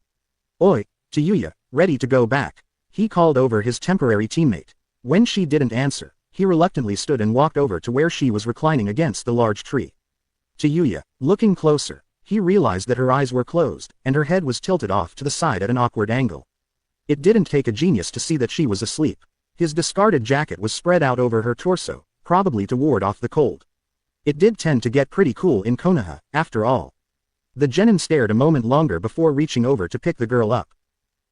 Oi, Tayuya, ready to go back? He called over his temporary teammate. When she didn't answer, he reluctantly stood and walked over to where she was reclining against the large tree. Tayuya, looking closer, he realized that her eyes were closed, and her head was tilted off to the side at an awkward angle. It didn't take a genius to see that she was asleep. His discarded jacket was spread out over her torso, probably to ward off the cold. It did tend to get pretty cool in Konoha, after all. The genin stared a moment longer before reaching over to pick the girl up.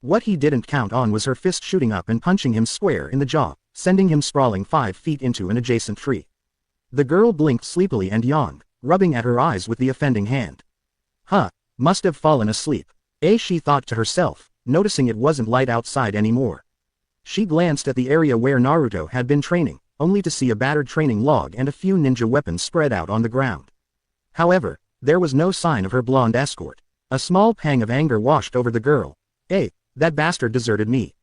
What he didn't count on was her fist shooting up and punching him square in the jaw, sending him sprawling 5 feet into an adjacent tree. The girl blinked sleepily and yawned, rubbing at her eyes with the offending hand. Must have fallen asleep. She thought to herself, noticing it wasn't light outside anymore. She glanced at the area where Naruto had been training, only to see a battered training log and a few ninja weapons spread out on the ground. However, there was no sign of her blonde escort. A small pang of anger washed over the girl. That bastard deserted me.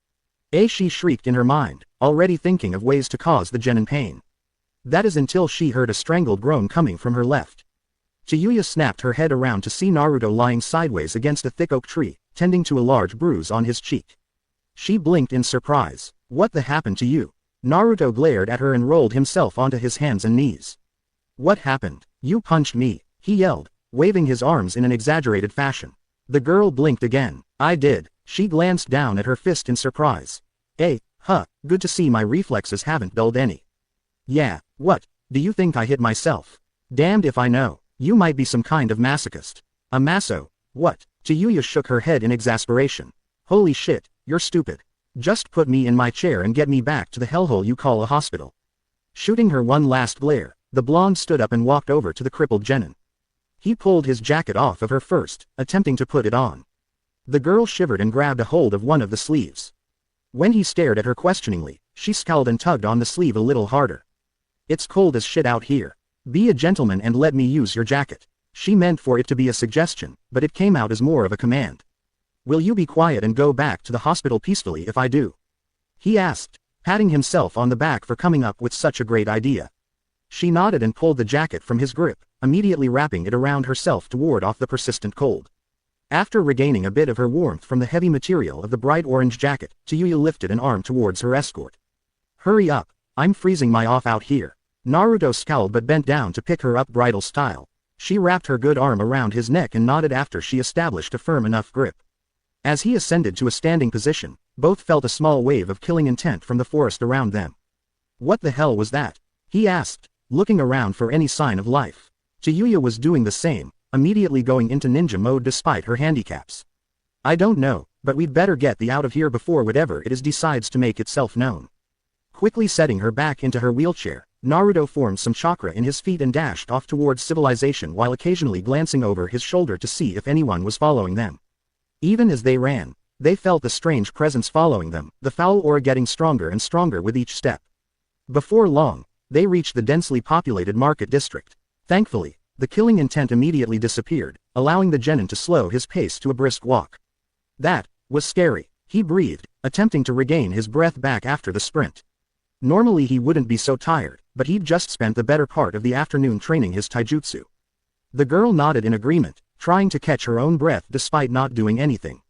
She shrieked in her mind, already thinking of ways to cause the genin pain. That is until she heard a strangled groan coming from her left. Tayuya snapped her head around to see Naruto lying sideways against a thick oak tree, tending to a large bruise on his cheek. She blinked in surprise. What the happened to you? Naruto glared at her and rolled himself onto his hands and knees. What happened? You punched me, he yelled, waving his arms in an exaggerated fashion. The girl blinked again. I did. She glanced down at her fist in surprise. Good to see my reflexes haven't dulled any. Yeah, what? Do you think I hit myself? Damned if I know. You might be some kind of masochist. A maso? What? Tayuya shook her head in exasperation. Holy shit, you're stupid. Just put me in my chair and get me back to the hellhole you call a hospital. Shooting her one last glare, the blonde stood up and walked over to the crippled genin. He pulled his jacket off of her first, attempting to put it on. The girl shivered and grabbed a hold of one of the sleeves. When he stared at her questioningly, She scowled and tugged on the sleeve a little harder. It's cold as shit out here. Be a gentleman and let me use your jacket. She meant for it to be a suggestion, but it came out as more of a command. Will you be quiet and go back to the hospital peacefully if I do? He asked, patting himself on the back for coming up with such a great idea. She nodded and pulled the jacket from his grip, immediately wrapping it around herself to ward off the persistent cold. After regaining a bit of her warmth from the heavy material of the bright orange jacket, Tayuya lifted an arm towards her escort. Hurry up, I'm freezing my off out here. Naruto scowled but bent down to pick her up bridal style. She wrapped her good arm around his neck and nodded after she established a firm enough grip. As he ascended to a standing position, both felt a small wave of killing intent from the forest around them. What the hell was that? He asked, looking around for any sign of life. Tayuya was doing the same, immediately going into ninja mode despite her handicaps. I don't know, but we'd better get the out of here before whatever it is decides to make itself known. Quickly setting her back into her wheelchair, Naruto formed some chakra in his feet and dashed off towards civilization while occasionally glancing over his shoulder to see if anyone was following them. Even as they ran, they felt the strange presence following them, the foul aura getting stronger and stronger with each step. Before long, they reached the densely populated market district. Thankfully, the killing intent immediately disappeared, allowing the genin to slow his pace to a brisk walk. That was scary, he breathed, attempting to regain his breath back after the sprint. Normally he wouldn't be so tired, but he'd just spent the better part of the afternoon training his taijutsu. The girl nodded in agreement, trying to catch her own breath despite not doing anything.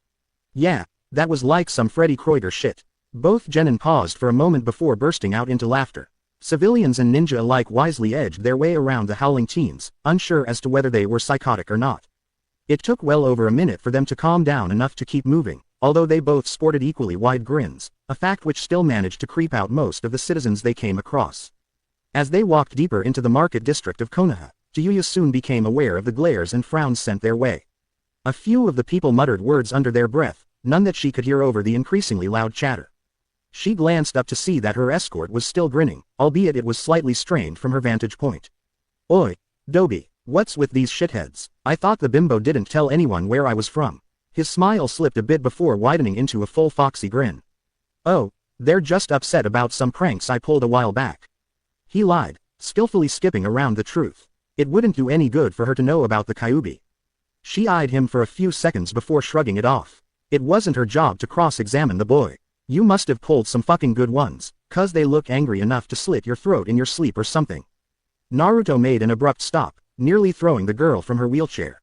Yeah, that was like some Freddy Krueger shit. Both genin paused for a moment before bursting out into laughter. Civilians and ninja alike wisely edged their way around the howling teens, unsure as to whether they were psychotic or not. It took well over a minute for them to calm down enough to keep moving, although they both sported equally wide grins, a fact which still managed to creep out most of the citizens they came across. As they walked deeper into the market district of Konoha, Tayuya soon became aware of the glares and frowns sent their way. A few of the people muttered words under their breath, none that she could hear over the increasingly loud chatter. She glanced up to see that her escort was still grinning, albeit it was slightly strained from her vantage point. Oi, Dobi, what's with these shitheads? I thought the bimbo didn't tell anyone where I was from. His smile slipped a bit before widening into a full foxy grin. Oh, they're just upset about some pranks I pulled a while back. He lied, skillfully skipping around the truth. It wouldn't do any good for her to know about the Kyuubi. She eyed him for a few seconds before shrugging it off. It wasn't her job to cross-examine the boy. You must have pulled some fucking good ones, 'cause they look angry enough to slit your throat in your sleep or something. Naruto made an abrupt stop, nearly throwing the girl from her wheelchair.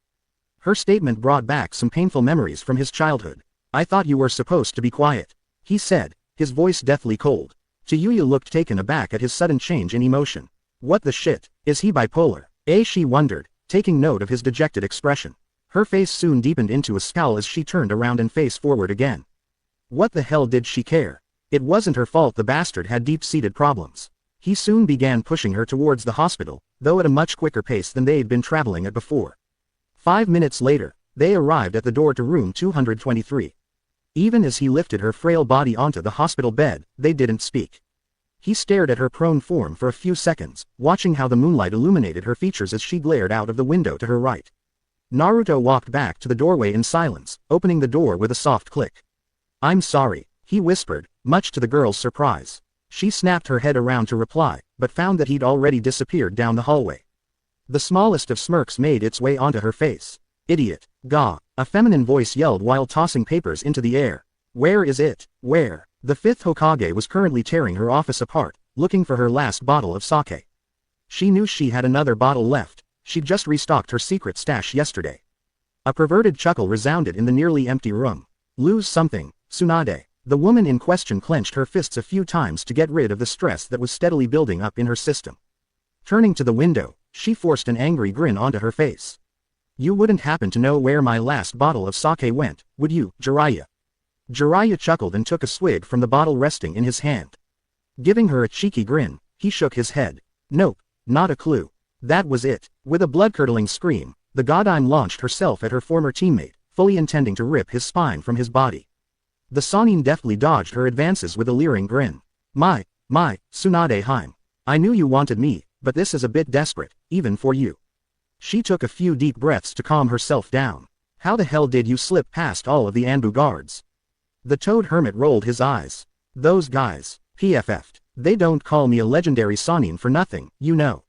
Her statement brought back some painful memories from his childhood. I thought you were supposed to be quiet, he said, his voice deathly cold. Tayuya looked taken aback at his sudden change in emotion. What the shit, is he bipolar? She wondered, taking note of his dejected expression. Her face soon deepened into a scowl as she turned around and faced forward again. What the hell did she care? It wasn't her fault the bastard had deep-seated problems. He soon began pushing her towards the hospital, though at a much quicker pace than they'd been traveling at before. 5 minutes later, they arrived at the door to room 223. Even as he lifted her frail body onto the hospital bed, they didn't speak. He stared at her prone form for a few seconds, watching how the moonlight illuminated her features as she glared out of the window to her right. Naruto walked back to the doorway in silence, opening the door with a soft click. I'm sorry, he whispered, much to the girl's surprise. She snapped her head around to reply, but found that he'd already disappeared down the hallway. The smallest of smirks made its way onto her face. Idiot, gah, a feminine voice yelled while tossing papers into the air. Where is it? Where? The fifth Hokage was currently tearing her office apart, looking for her last bottle of sake. She knew she had another bottle left, she'd just restocked her secret stash yesterday. A perverted chuckle resounded in the nearly empty room. Lose something, Tsunade. The woman in question clenched her fists a few times to get rid of the stress that was steadily building up in her system. Turning to the window, she forced an angry grin onto her face. You wouldn't happen to know where my last bottle of sake went, would you, Jiraiya? Jiraiya chuckled and took a swig from the bottle resting in his hand. Giving her a cheeky grin, he shook his head. Nope, not a clue. That was it. With a blood-curdling scream, the Godime launched herself at her former teammate, fully intending to rip his spine from his body. The Sannin deftly dodged her advances with a leering grin. My, Tsunade Heim. I knew you wanted me, but this is a bit desperate, even for you. She took a few deep breaths to calm herself down. How the hell did you slip past all of the Anbu guards? The toad hermit rolled his eyes. Those guys. PFF'd. They don't call me a legendary Sannin for nothing, you know.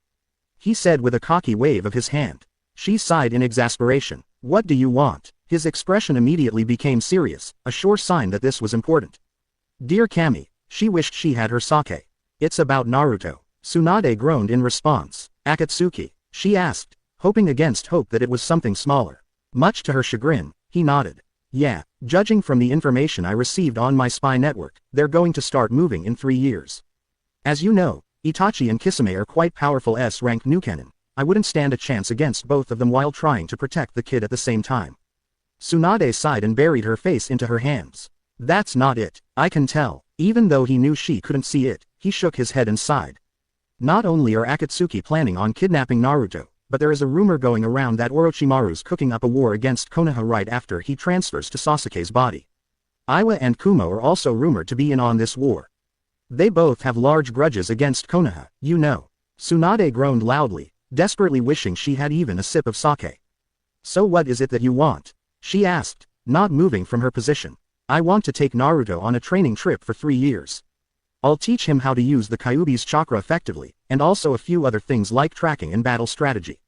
He said with a cocky wave of his hand. She sighed in exasperation. What do you want? His expression immediately became serious, a sure sign that this was important. Dear Kami, she wished she had her sake. It's about Naruto. Tsunade groaned in response. Akatsuki, she asked, hoping against hope that it was something smaller. Much to her chagrin, he nodded. Yeah, judging from the information I received on my spy network, they're going to start moving in 3 years. As you know, Itachi and Kisame are quite powerful S-rank Nukenin. I wouldn't stand a chance against both of them while trying to protect the kid at the same time. Tsunade sighed and buried her face into her hands. That's not it, I can tell. Even though he knew she couldn't see it, he shook his head and sighed. Not only are Akatsuki planning on kidnapping Naruto, but there is a rumor going around that Orochimaru's cooking up a war against Konoha right after he transfers to Sasuke's body. Iwa and Kumo are also rumored to be in on this war. They both have large grudges against Konoha, you know. Tsunade groaned loudly, desperately wishing she had even a sip of sake. So what is it that you want? She asked, not moving from her position. I want to take Naruto on a training trip for 3 years. I'll teach him how to use the Kyuubi's chakra effectively, and also a few other things like tracking and battle strategy.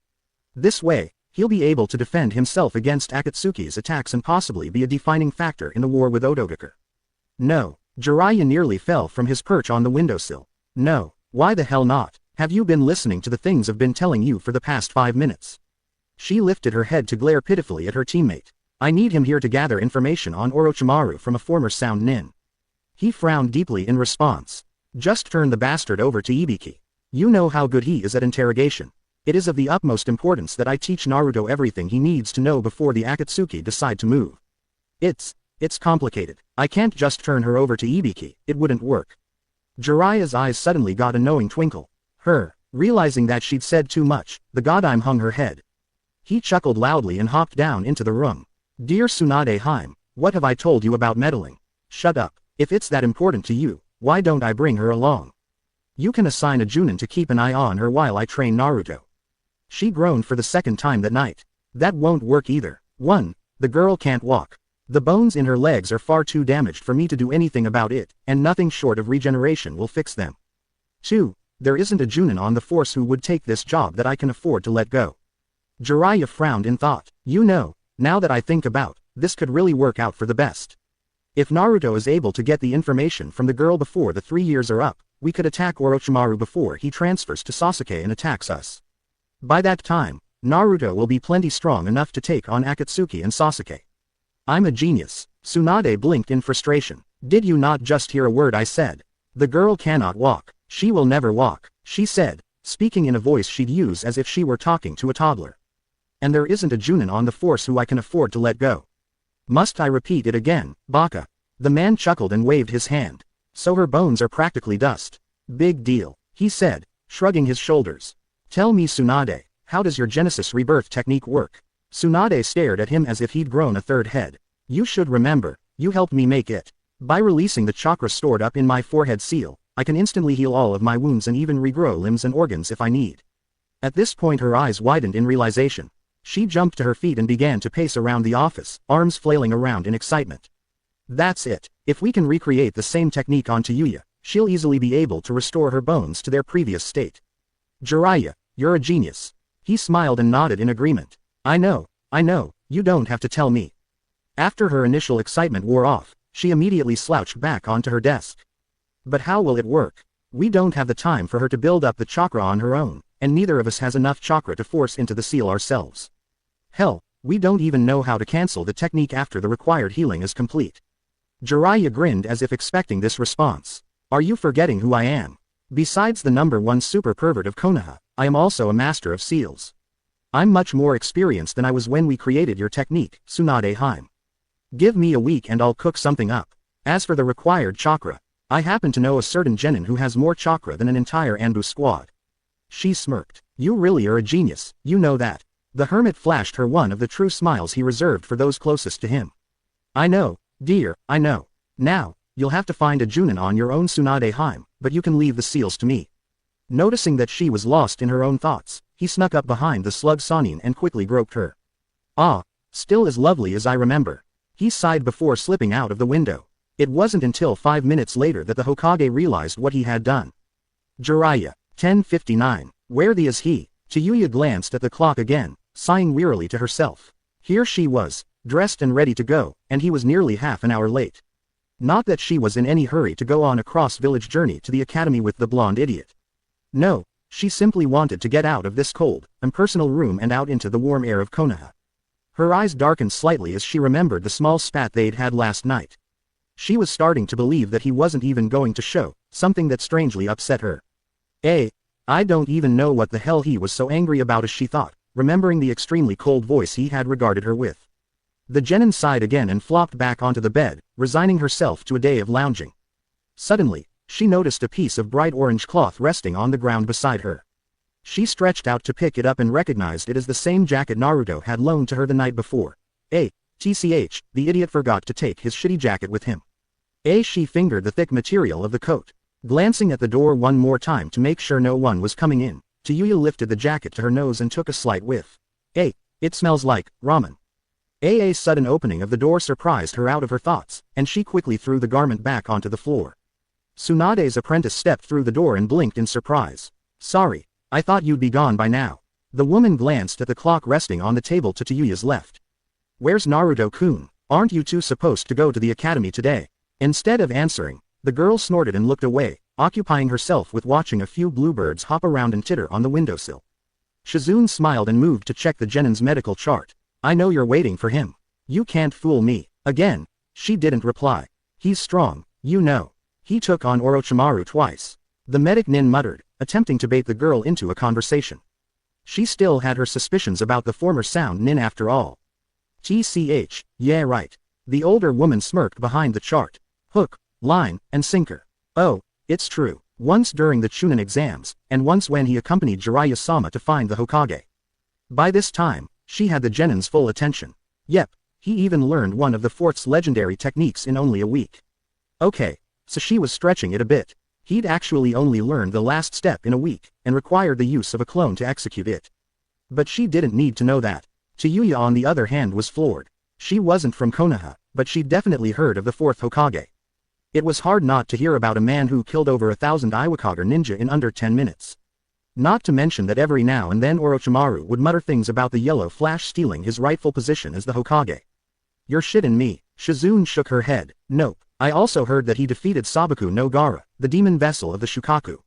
This way, he'll be able to defend himself against Akatsuki's attacks and possibly be a defining factor in the war with Otogaker. No, Jiraiya nearly fell from his perch on the windowsill. No, why the hell not? Have you been listening to the things I've been telling you for the past 5 minutes? She lifted her head to glare pitifully at her teammate. I need him here to gather information on Orochimaru from a former sound nin. He frowned deeply in response. Just turn the bastard over to Ibiki. You know how good he is at interrogation. It is of the utmost importance that I teach Naruto everything he needs to know before the Akatsuki decide to move. It's complicated. I can't just turn her over to Ibiki, it wouldn't work. Jiraiya's eyes suddenly got a knowing twinkle. Realizing that she'd said too much, the godime hung her head. He chuckled loudly and hopped down into the room. Dear Tsunade Haim, what have I told you about meddling? Shut up. If it's that important to you, why don't I bring her along? You can assign a Junin to keep an eye on her while I train Naruto. She groaned for the second time that night. That won't work either. 1. The girl can't walk. The bones in her legs are far too damaged for me to do anything about it, and nothing short of regeneration will fix them. 2. There isn't a Junin on the force who would take this job that I can afford to let go. Jiraiya frowned in thought. You know, now that I think about, this could really work out for the best. If Naruto is able to get the information from the girl before the 3 years are up, we could attack Orochimaru before he transfers to Sasuke and attacks us. By that time, Naruto will be plenty strong enough to take on Akatsuki and Sasuke. I'm a genius. Tsunade blinked in frustration. Did you not just hear a word I said? The girl cannot walk. She will never walk, she said, speaking in a voice she'd use as if she were talking to a toddler. And there isn't a Junin on the force who I can afford to let go. Must I repeat it again, Baka? The man chuckled and waved his hand. So her bones are practically dust. Big deal, he said, shrugging his shoulders. Tell me Tsunade, how does your Genesis rebirth technique work? Tsunade stared at him as if he'd grown a third head. You should remember, you helped me make it. By releasing the chakra stored up in my forehead seal, I can instantly heal all of my wounds and even regrow limbs and organs if I need. At this point her eyes widened in realization. She jumped to her feet and began to pace around the office, arms flailing around in excitement. That's it. If we can recreate the same technique on Tayuya, she'll easily be able to restore her bones to their previous state. Jiraiya, you're a genius. He smiled and nodded in agreement. I know, you don't have to tell me. After her initial excitement wore off, she immediately slouched back onto her desk. But how will it work? We don't have the time for her to build up the chakra on her own, and neither of us has enough chakra to force into the seal ourselves. Hell, we don't even know how to cancel the technique after the required healing is complete. Jiraiya grinned as if expecting this response. Are you forgetting who I am? Besides the #1 super pervert of Konoha, I am also a master of seals. I'm much more experienced than I was when we created your technique, Tsunade Haim. Give me a week and I'll cook something up. As for the required chakra, I happen to know a certain genin who has more chakra than an entire Anbu squad. She smirked. You really are a genius, you know that. The hermit flashed her one of the true smiles he reserved for those closest to him. I know, dear, I know. Now, you'll have to find a Junin on your own Tsunade Haim, but you can leave the seals to me. Noticing that she was lost in her own thoughts, he snuck up behind the slug Sannin and quickly groped her. Ah, still as lovely as I remember. He sighed before slipping out of the window. It wasn't until 5 minutes later that the Hokage realized what he had done. Jiraiya, 10:59. Where the is he? Tayuya glanced at the clock again, sighing wearily to herself. Here she was, dressed and ready to go, and he was nearly half an hour late. Not that she was in any hurry to go on a cross-village journey to the academy with the blonde idiot. No, she simply wanted to get out of this cold, impersonal room and out into the warm air of Konoha. Her eyes darkened slightly as she remembered the small spat they'd had last night. She was starting to believe that he wasn't even going to show, something that strangely upset her. I don't even know what the hell he was so angry about, as she thought, remembering the extremely cold voice he had regarded her with. The genin sighed again and flopped back onto the bed, resigning herself to a day of lounging. Suddenly, she noticed a piece of bright orange cloth resting on the ground beside her. She stretched out to pick it up and recognized it as the same jacket Naruto had loaned to her the night before. TCH, the idiot forgot to take his shitty jacket with him. She fingered the thick material of the coat. Glancing at the door one more time to make sure no one was coming in, Tayuya lifted the jacket to her nose and took a slight whiff. It smells like ramen. A sudden opening of the door surprised her out of her thoughts, and she quickly threw the garment back onto the floor. Tsunade's apprentice stepped through the door and blinked in surprise. Sorry, I thought you'd be gone by now. The woman glanced at the clock resting on the table to Tayuya's left. Where's Naruto-kun? Aren't you two supposed to go to the academy today? Instead of answering, the girl snorted and looked away, occupying herself with watching a few bluebirds hop around and titter on the windowsill. Shizune smiled and moved to check the genin's medical chart. I know you're waiting for him. You can't fool me. Again, she didn't reply. He's strong, you know. He took on Orochimaru twice. The medic nin muttered, attempting to bait the girl into a conversation. She still had her suspicions about the former sound nin after all. TCH, yeah right. The older woman smirked behind the chart. Hook, line, and sinker. Oh, it's true. Once during the Chunin exams, and once when he accompanied Jiraiya-sama to find the Hokage. By this time, she had the genin's full attention. Yep, he even learned one of the fourth's legendary techniques in only a week. Okay, so she was stretching it a bit. He'd actually only learned the last step in a week, and required the use of a clone to execute it. But she didn't need to know that. Tayuya on the other hand was floored. She wasn't from Konoha, but she'd definitely heard of the fourth Hokage. It was hard not to hear about a man who killed over 1,000 Iwakager ninja in under 10 minutes. Not to mention that every now and then Orochimaru would mutter things about the yellow flash stealing his rightful position as the Hokage. You're shitting me. Shizune shook her head. Nope. I also heard that he defeated Sabaku no Gara, the demon vessel of the Shukaku.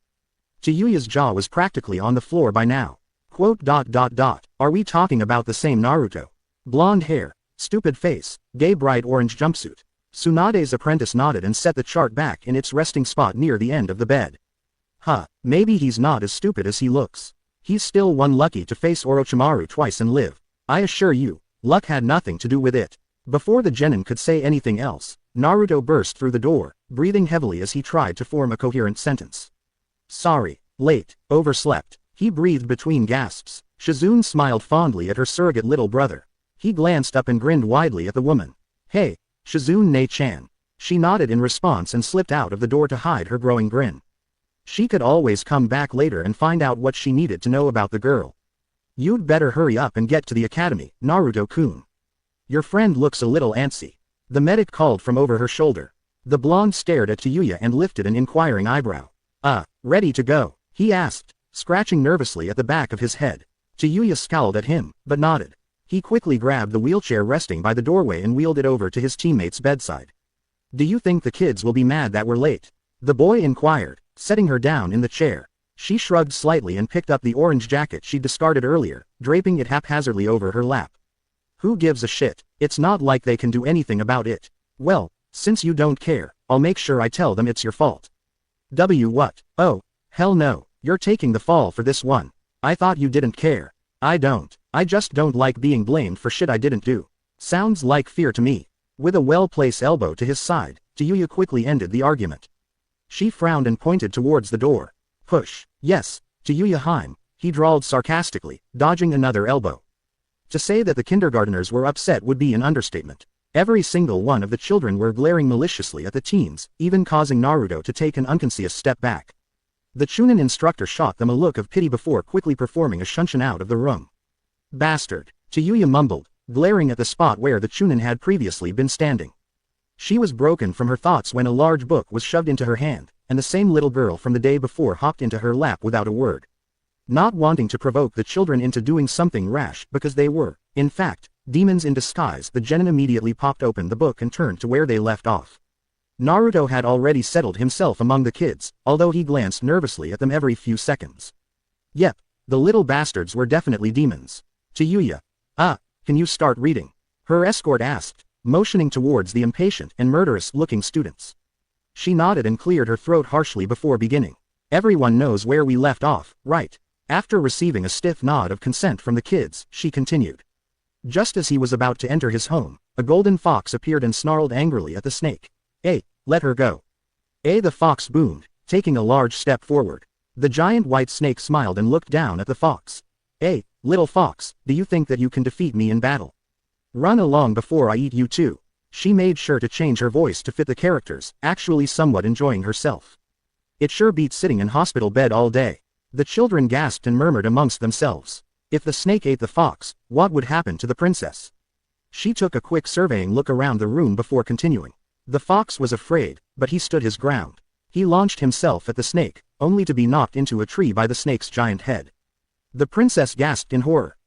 Tayuya's jaw was practically on the floor by now. Are we talking about the same Naruto? Blonde hair, stupid face, gay bright orange jumpsuit. Tsunade's apprentice nodded and set the chart back in its resting spot near the end of the bed. Maybe he's not as stupid as he looks. He's still one lucky to face Orochimaru twice and live. I assure you, luck had nothing to do with it. Before the genin could say anything else, Naruto burst through the door, breathing heavily as he tried to form a coherent sentence. Sorry, late, overslept. He breathed between gasps. Shizune smiled fondly at her surrogate little brother. He glanced up and grinned widely at the woman. Hey, Shizune Ne-chan. She nodded in response and slipped out of the door to hide her growing grin. She could always come back later and find out what she needed to know about the girl. You'd better hurry up and get to the academy, Naruto-kun. Your friend looks a little antsy. The medic called from over her shoulder. The blonde stared at Tayuya and lifted an inquiring eyebrow. Ready to go? He asked, scratching nervously at the back of his head. Tayuya scowled at him, but nodded. He quickly grabbed the wheelchair resting by the doorway and wheeled it over to his teammate's bedside. Do you think the kids will be mad that we're late? The boy inquired, setting her down in the chair. She shrugged slightly and picked up the orange jacket she'd discarded earlier, draping it haphazardly over her lap. Who gives a shit? It's not like they can do anything about it. Well, since you don't care, I'll make sure I tell them it's your fault. What? Oh, hell no, you're taking the fall for this one. I thought you didn't care. I don't. I just don't like being blamed for shit I didn't do. Sounds like fear to me. With a well-placed elbow to his side, Tayuya quickly ended the argument. She frowned and pointed towards the door. Push. Yes, Tayuya Heim, he drawled sarcastically, dodging another elbow. To say that the kindergarteners were upset would be an understatement. Every single one of the children were glaring maliciously at the teens, even causing Naruto to take an unconscious step back. The Chunin instructor shot them a look of pity before quickly performing a shunshin out of the room. Bastard, Tayuya mumbled, glaring at the spot where the Chunin had previously been standing. She was broken from her thoughts when a large book was shoved into her hand, and the same little girl from the day before hopped into her lap without a word. Not wanting to provoke the children into doing something rash because they were, in fact, demons in disguise, the genin immediately popped open the book and turned to where they left off. Naruto had already settled himself among the kids, although he glanced nervously at them every few seconds. Yep, the little bastards were definitely demons. Tayuya. Can you start reading? Her escort asked, motioning towards the impatient and murderous-looking students. She nodded and cleared her throat harshly before beginning. Everyone knows where we left off, right? After receiving a stiff nod of consent from the kids, she continued. Just as he was about to enter his home, a golden fox appeared and snarled angrily at the snake. Let her go. The fox boomed, taking a large step forward. The giant white snake smiled and looked down at the fox. Little fox, do you think that you can defeat me in battle? Run along before I eat you too. She made sure to change her voice to fit the characters, actually somewhat enjoying herself. It sure beats sitting in hospital bed all day. The children gasped and murmured amongst themselves. If the snake ate the fox, what would happen to the princess? She took a quick surveying look around the room before continuing. The fox was afraid, but he stood his ground. He launched himself at the snake, only to be knocked into a tree by the snake's giant head. The princess gasped in horror.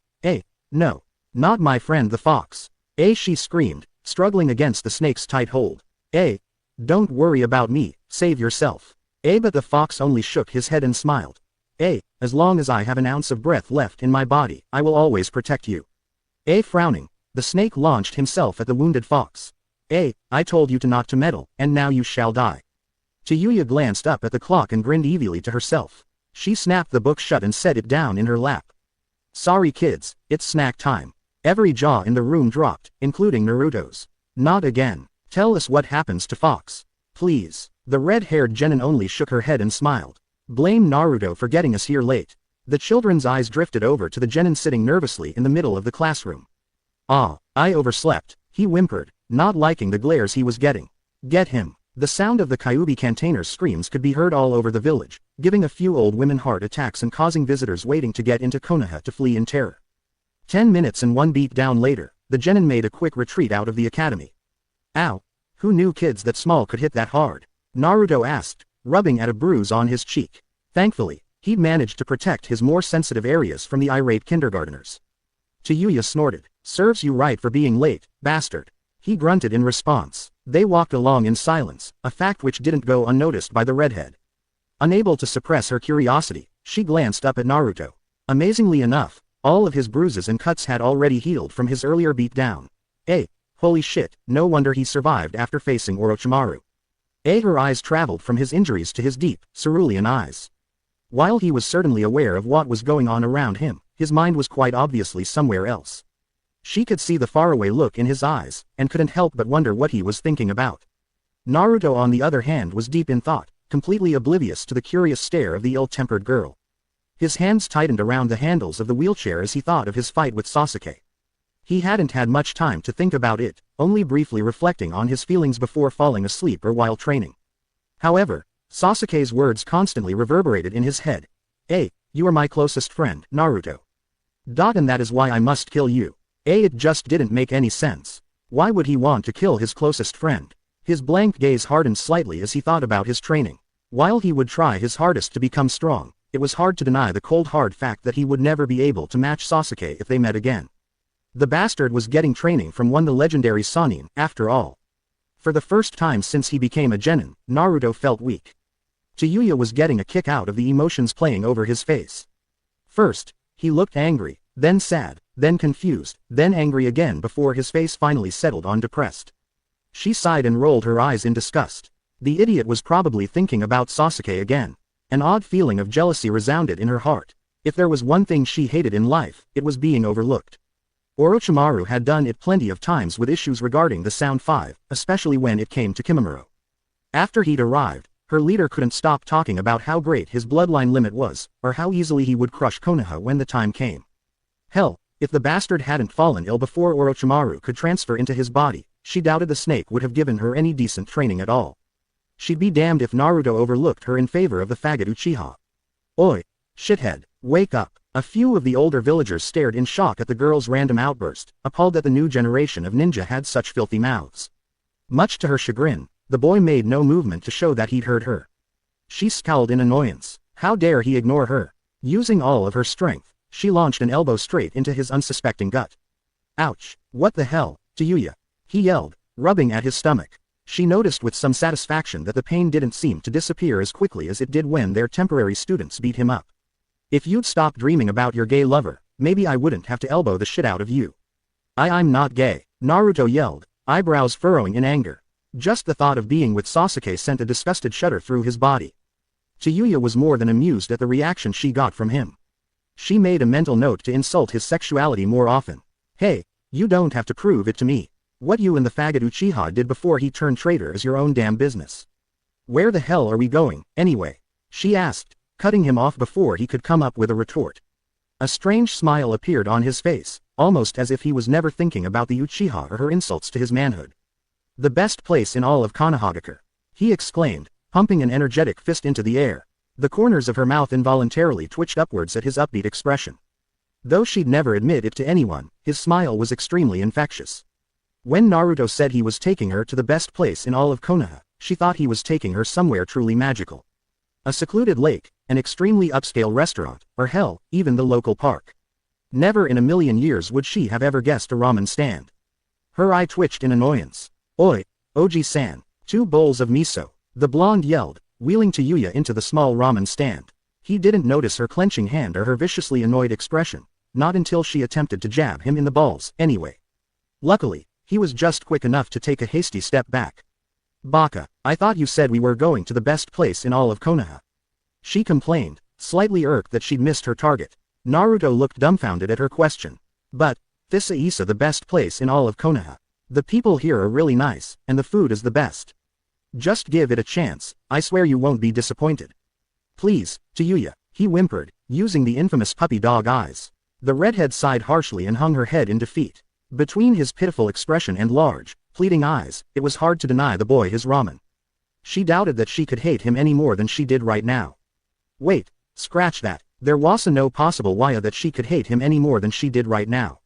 No. Not my friend the fox. She screamed, struggling against the snake's tight hold. Don't worry about me, save yourself. But the fox only shook his head and smiled. As long as I have an ounce of breath left in my body, I will always protect you. Frowning, the snake launched himself at the wounded fox. I told you to not to meddle, and now you shall die. Tayuya glanced up at the clock and grinned evilly to herself. She snapped the book shut and set it down in her lap. Sorry kids, it's snack time. Every jaw in the room dropped, including Naruto's. Not again. Tell us what happens to Fox. Please. The red-haired genin only shook her head and smiled. Blame Naruto for getting us here late. The children's eyes drifted over to the genin sitting nervously in the middle of the classroom. I overslept, he whimpered, not liking the glares he was getting. Get him. The sound of the Kyuubi cantainer's screams could be heard all over the village, giving a few old women heart attacks and causing visitors waiting to get into Konoha to flee in terror. 10 minutes and one beat down later, the genin made a quick retreat out of the academy. Ow. Who knew kids that small could hit that hard? Naruto asked, rubbing at a bruise on his cheek. Thankfully, he'd managed to protect his more sensitive areas from the irate kindergarteners. Tayuya snorted. Serves you right for being late, bastard. He grunted in response. They walked along in silence, a fact which didn't go unnoticed by the redhead. Unable to suppress her curiosity, she glanced up at Naruto. Amazingly enough, all of his bruises and cuts had already healed from his earlier beatdown. Holy shit, no wonder he survived after facing Orochimaru. Her eyes traveled from his injuries to his deep, cerulean eyes. While he was certainly aware of what was going on around him, his mind was quite obviously somewhere else. She could see the faraway look in his eyes, and couldn't help but wonder what he was thinking about. Naruto on the other hand was deep in thought, completely oblivious to the curious stare of the ill-tempered girl. His hands tightened around the handles of the wheelchair as he thought of his fight with Sasuke. He hadn't had much time to think about it, only briefly reflecting on his feelings before falling asleep or while training. However, Sasuke's words constantly reverberated in his head. You are my closest friend, Naruto. And that is why I must kill you. It just didn't make any sense. Why would he want to kill his closest friend? His blank gaze hardened slightly as he thought about his training. While he would try his hardest to become strong, it was hard to deny the cold hard fact that he would never be able to match Sasuke if they met again. The bastard was getting training from the legendary Sannin, after all. For the first time since he became a genin, Naruto felt weak. Tayuya was getting a kick out of the emotions playing over his face. First, he looked angry, then sad, then confused, then angry again before his face finally settled on depressed. She sighed and rolled her eyes in disgust. The idiot was probably thinking about Sasuke again. An odd feeling of jealousy resounded in her heart. If there was one thing she hated in life, it was being overlooked. Orochimaru had done it plenty of times with issues regarding the Sound Five, especially when it came to Kimimaro. After he'd arrived, her leader couldn't stop talking about how great his bloodline limit was, or how easily he would crush Konoha when the time came. Hell, if the bastard hadn't fallen ill before Orochimaru could transfer into his body, she doubted the snake would have given her any decent training at all. She'd be damned if Naruto overlooked her in favor of the faggot Uchiha. Oi, shithead, wake up. A few of the older villagers stared in shock at the girl's random outburst, appalled that the new generation of ninja had such filthy mouths. Much to her chagrin, the boy made no movement to show that he'd heard her. She scowled in annoyance. How dare he ignore her? Using all of her strength, she launched an elbow straight into his unsuspecting gut. Ouch! What the hell, Tayuya? He yelled, rubbing at his stomach. She noticed with some satisfaction that the pain didn't seem to disappear as quickly as it did when their temporary students beat him up. If you'd stop dreaming about your gay lover, maybe I wouldn't have to elbow the shit out of you. I'm not gay, Naruto yelled, eyebrows furrowing in anger. Just the thought of being with Sasuke sent a disgusted shudder through his body. Tayuya was more than amused at the reaction she got from him. She made a mental note to insult his sexuality more often. Hey, you don't have to prove it to me. What you and the faggot Uchiha did before he turned traitor is your own damn business. Where the hell are we going, anyway? She asked, cutting him off before he could come up with a retort. A strange smile appeared on his face, almost as if he was never thinking about the Uchiha or her insults to his manhood. The best place in all of Konohagakure, he exclaimed, pumping an energetic fist into the air. The corners of her mouth involuntarily twitched upwards at his upbeat expression. Though she'd never admit it to anyone, his smile was extremely infectious. When Naruto said he was taking her to the best place in all of Konoha, she thought he was taking her somewhere truly magical. A secluded lake, an extremely upscale restaurant, or hell, even the local park. Never in a million years would she have ever guessed a ramen stand. Her eye twitched in annoyance. Oi, Oji-san, 2 bowls of miso, the blonde yelled, wheeling Tayuya into the small ramen stand. He didn't notice her clenching hand or her viciously annoyed expression, not until she attempted to jab him in the balls, anyway. Luckily, he was just quick enough to take a hasty step back. Baka, I thought you said we were going to the best place in all of Konoha. She complained, slightly irked that she'd missed her target. Naruto looked dumbfounded at her question. But, this is the best place in all of Konoha. The people here are really nice, and the food is the best. Just give it a chance, I swear you won't be disappointed. Please, Tayuya, he whimpered, using the infamous puppy dog eyes. The redhead sighed harshly and hung her head in defeat. Between his pitiful expression and large, pleading eyes, it was hard to deny the boy his ramen. She doubted that she could hate him any more than she did right now. Wait, scratch that, there was no possible way that she could hate him any more than she did right now.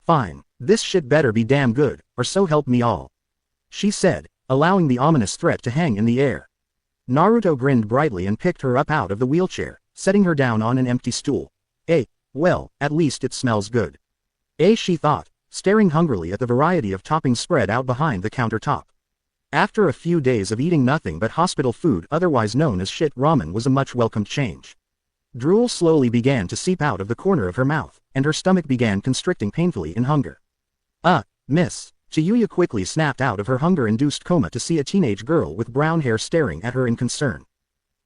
Fine, this shit better be damn good, or so help me all. She said, allowing the ominous threat to hang in the air. Naruto grinned brightly and picked her up out of the wheelchair, setting her down on an empty stool. Well, at least it smells good. She thought, staring hungrily at the variety of toppings spread out behind the countertop. After a few days of eating nothing but hospital food otherwise known as shit, ramen was a much welcomed change. Drool slowly began to seep out of the corner of her mouth, and her stomach began constricting painfully in hunger. Miss. Tayuya quickly snapped out of her hunger-induced coma to see a teenage girl with brown hair staring at her in concern.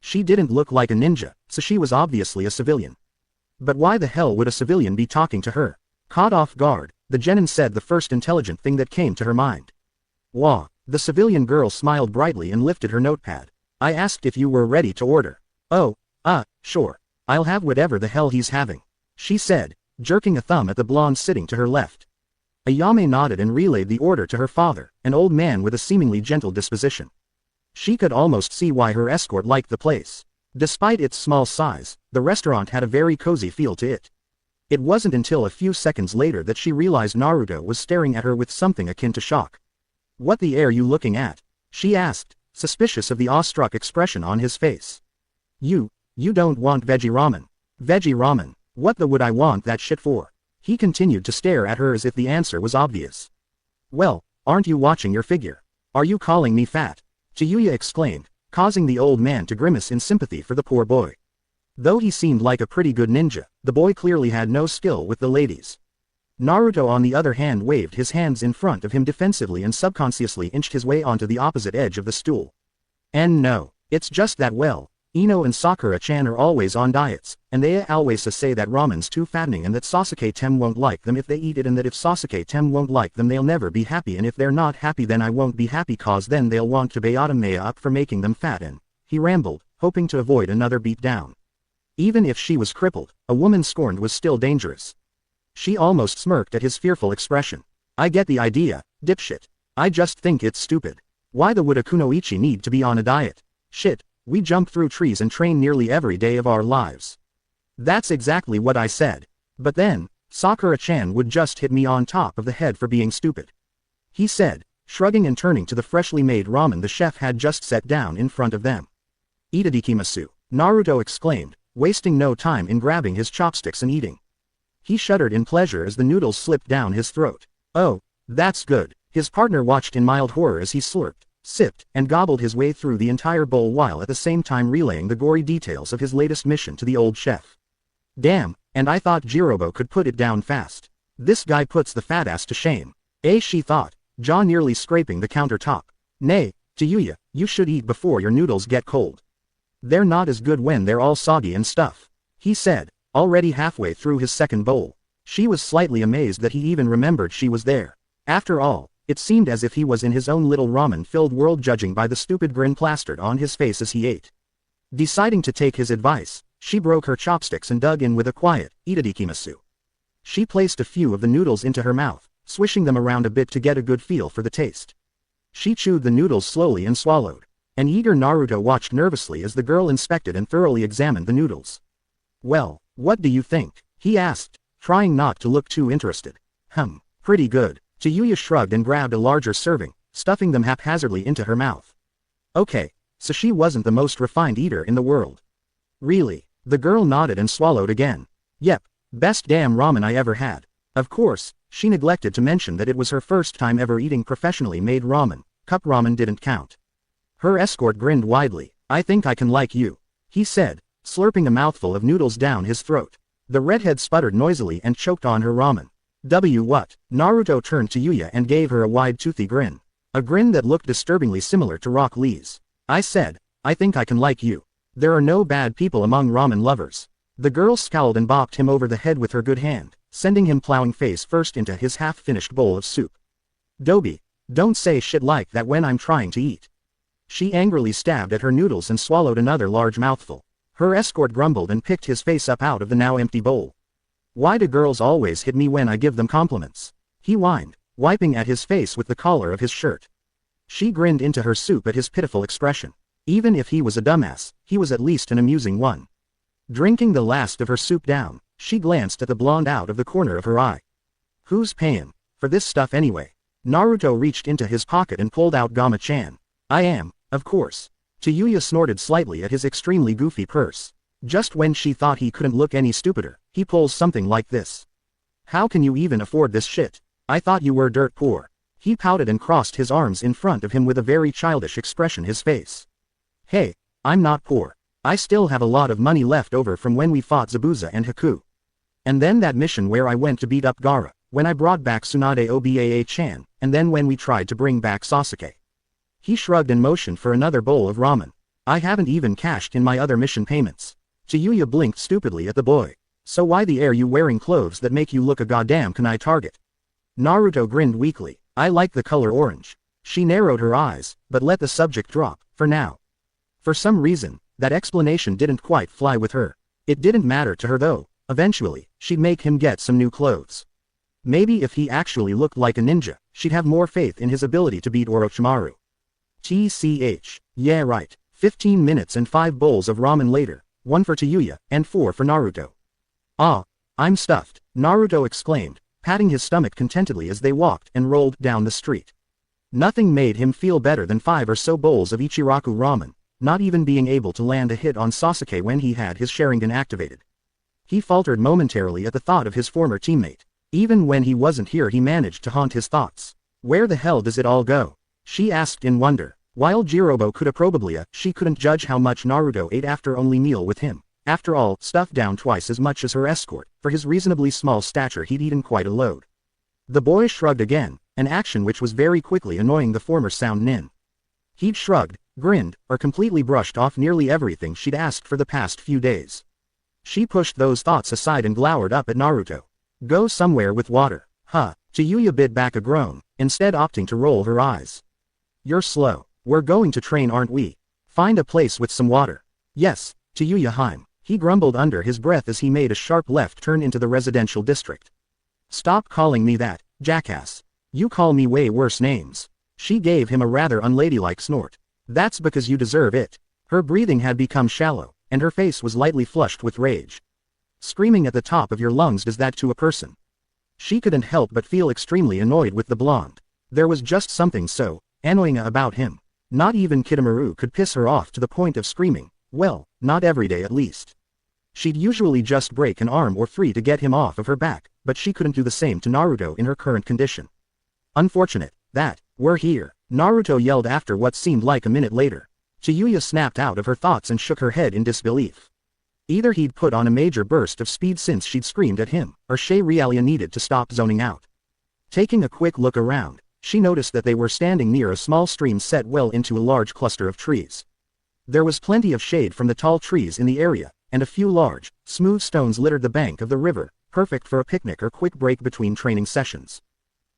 She didn't look like a ninja, so she was obviously a civilian. But why the hell would a civilian be talking to her? Caught off guard, the genin said the first intelligent thing that came to her mind. Wah. The civilian girl smiled brightly and lifted her notepad. I asked if you were ready to order. Sure. I'll have whatever the hell he's having, she said, jerking a thumb at the blonde sitting to her left. Ayame nodded and relayed the order to her father, an old man with a seemingly gentle disposition. She could almost see why her escort liked the place. Despite its small size, the restaurant had a very cozy feel to it. It wasn't until a few seconds later that she realized Naruto was staring at her with something akin to shock. What the air you looking at? She asked, suspicious of the awestruck expression on his face. You don't want veggie ramen. Veggie ramen, what the would I want that shit for? He continued to stare at her as if the answer was obvious. Well, aren't you watching your figure? Are you calling me fat? Tayuya exclaimed, causing the old man to grimace in sympathy for the poor boy. Though he seemed like a pretty good ninja, the boy clearly had no skill with the ladies. Naruto on the other hand waved his hands in front of him defensively and subconsciously inched his way onto the opposite edge of the stool. And no, it's just that well, Ino and Sakura-chan are always on diets, and they always say that ramen's too fattening and that Sasuke-tem won't like them if they eat it and that if Sasuke-tem won't like them they'll never be happy and if they're not happy then I won't be happy cause then they'll want to Bayatame up for making them fat and, he rambled, hoping to avoid another beat down. Even if she was crippled, a woman scorned was still dangerous. She almost smirked at his fearful expression. I get the idea, dipshit. I just think it's stupid. Why the would a kunoichi need to be on a diet? Shit. We jump through trees and train nearly every day of our lives. That's exactly what I said. But then, Sakura-chan would just hit me on top of the head for being stupid. He said, shrugging and turning to the freshly made ramen the chef had just set down in front of them. "Itadakimasu," Naruto exclaimed, wasting no time in grabbing his chopsticks and eating. He shuddered in pleasure as the noodles slipped down his throat. "Oh, that's good." His partner watched in mild horror as he slurped, sipped, and gobbled his way through the entire bowl while at the same time relaying the gory details of his latest mission to the old chef. "Damn, and I thought Jirobo could put it down fast. This guy puts the fat ass to shame." She thought, jaw nearly scraping the countertop. "Nay, Tayuya, you should eat before your noodles get cold. They're not as good when they're all soggy and stuff," he said, already halfway through his second bowl. She was slightly amazed that he even remembered she was there. After all, it seemed as if he was in his own little ramen-filled world, judging by the stupid grin plastered on his face as he ate. Deciding to take his advice, she broke her chopsticks and dug in with a quiet, "Itadakimasu." She placed a few of the noodles into her mouth, swishing them around a bit to get a good feel for the taste. She chewed the noodles slowly and swallowed. An eager Naruto watched nervously as the girl inspected and thoroughly examined the noodles. "Well, what do you think?" he asked, trying not to look too interested. Pretty good." Tayuya shrugged and grabbed a larger serving, stuffing them haphazardly into her mouth. "Okay, so she wasn't the most refined eater in the world." "Really?" The girl nodded and swallowed again. "Yep, best damn ramen I ever had." Of course, she neglected to mention that it was her first time ever eating professionally made ramen. Cup ramen didn't count. Her escort grinned widely. "I think I can like you," he said, slurping a mouthful of noodles down his throat. The redhead sputtered noisily and choked on her ramen. What? Naruto turned to Yuya and gave her a wide toothy grin. A grin that looked disturbingly similar to Rock Lee's. "I said, I think I can like you. There are no bad people among ramen lovers." The girl scowled and bopped him over the head with her good hand, sending him plowing face first into his half-finished bowl of soup. "Dobi, don't say shit like that when I'm trying to eat." She angrily stabbed at her noodles and swallowed another large mouthful. Her escort grumbled and picked his face up out of the now empty bowl. "Why do girls always hit me when I give them compliments?" he whined, wiping at his face with the collar of his shirt. She grinned into her soup at his pitiful expression. Even if he was a dumbass, he was at least an amusing one. Drinking the last of her soup down, she glanced at the blonde out of the corner of her eye. "Who's paying for this stuff anyway?" Naruto reached into his pocket and pulled out Gama-chan. "I am, of course." Tayuya snorted slightly at his extremely goofy purse. Just when she thought he couldn't look any stupider, he pulls something like this. "How can you even afford this shit? I thought you were dirt poor." He pouted and crossed his arms in front of him with a very childish expression his face. "Hey, I'm not poor. I still have a lot of money left over from when we fought Zabuza and Haku. And then that mission where I went to beat up Gaara, when I brought back Tsunade Obaa-chan, and then when we tried to bring back Sasuke." He shrugged and motioned for another bowl of ramen. "I haven't even cashed in my other mission payments." Tayuya blinked stupidly at the boy. "So why the air you wearing clothes that make you look a goddamn kunai target?" Naruto grinned weakly. "I like the color orange." She narrowed her eyes, but let the subject drop, for now. For some reason, that explanation didn't quite fly with her. It didn't matter to her though. Eventually, she'd make him get some new clothes. Maybe if he actually looked like a ninja, she'd have more faith in his ability to beat Orochimaru. Yeah right. 15 minutes and 5 bowls of ramen later. 1 for Tayuya, and 4 for Naruto. "Ah, I'm stuffed," Naruto exclaimed, patting his stomach contentedly as they walked and rolled down the street. Nothing made him feel better than 5 or so bowls of Ichiraku ramen, not even being able to land a hit on Sasuke when he had his Sharingan activated. He faltered momentarily at the thought of his former teammate. Even when he wasn't here he managed to haunt his thoughts. "Where the hell does it all go?" she asked in wonder. While Jirobo could probably, she couldn't judge how much Naruto ate after only meal with him. After all, stuffed down twice as much as her escort. For his reasonably small stature he'd eaten quite a load. The boy shrugged again, an action which was very quickly annoying the former sound nin. He'd shrugged, grinned, or completely brushed off nearly everything she'd asked for the past few days. She pushed those thoughts aside and glowered up at Naruto. "Go somewhere with water." Tayuya bit back a groan, instead opting to roll her eyes. "You're slow. We're going to train, aren't we? Find a place with some water." "Yes, Tayuya Heim," he grumbled under his breath as he made a sharp left turn into the residential district. "Stop calling me that, jackass. You call me way worse names." She gave him a rather unladylike snort. "That's because you deserve it." Her breathing had become shallow, and her face was lightly flushed with rage. "Screaming at the top of your lungs does that to a person." She couldn't help but feel extremely annoyed with the blonde. There was just something so annoying about him. Not even Kitamura could piss her off to the point of screaming, well, not every day at least. She'd usually just break an arm or three to get him off of her back, but she couldn't do the same to Naruto in her current condition. Unfortunate that we're here, Naruto yelled after what seemed like a minute later. Tayuya snapped out of her thoughts and shook her head in disbelief. Either he'd put on a major burst of speed since she'd screamed at him, or Realia needed to stop zoning out. Taking a quick look around, she noticed that they were standing near a small stream set well into a large cluster of trees. There was plenty of shade from the tall trees in the area, and a few large, smooth stones littered the bank of the river, perfect for a picnic or quick break between training sessions.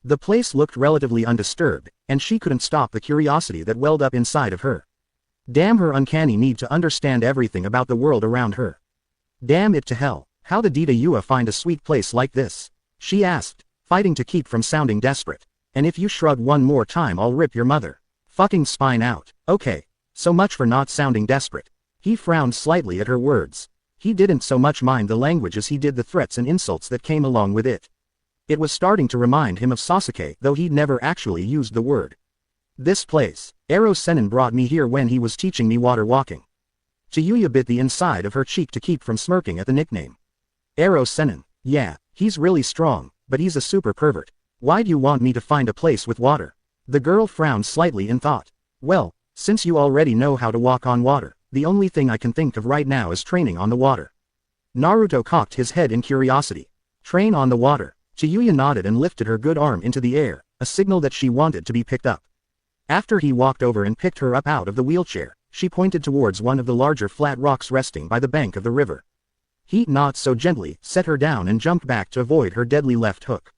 The place looked relatively undisturbed, and she couldn't stop the curiosity that welled up inside of her. Damn her uncanny need to understand everything about the world around her. Damn it to hell, how did Tayuya find a sweet place like this? She asked, fighting to keep from sounding desperate. And if you shrug one more time I'll rip your mother fucking spine out. Okay, so much for not sounding desperate. He frowned slightly at her words. He didn't so much mind the language as he did the threats and insults that came along with it. It was starting to remind him of Sasuke, though he'd never actually used the word. This place, Ero Sennin brought me here when he was teaching me water walking. Tayuya bit the inside of her cheek to keep from smirking at the nickname. Ero Sennin, yeah, he's really strong, but he's a super pervert. Why'd you want me to find a place with water? The girl frowned slightly in thought. Well, since you already know how to walk on water, the only thing I can think of right now is training on the water. Naruto cocked his head in curiosity. Train on the water. Tayuya nodded and lifted her good arm into the air, a signal that she wanted to be picked up. After he walked over and picked her up out of the wheelchair, she pointed towards one of the larger flat rocks resting by the bank of the river. He, not so gently, set her down and jumped back to avoid her deadly left hook.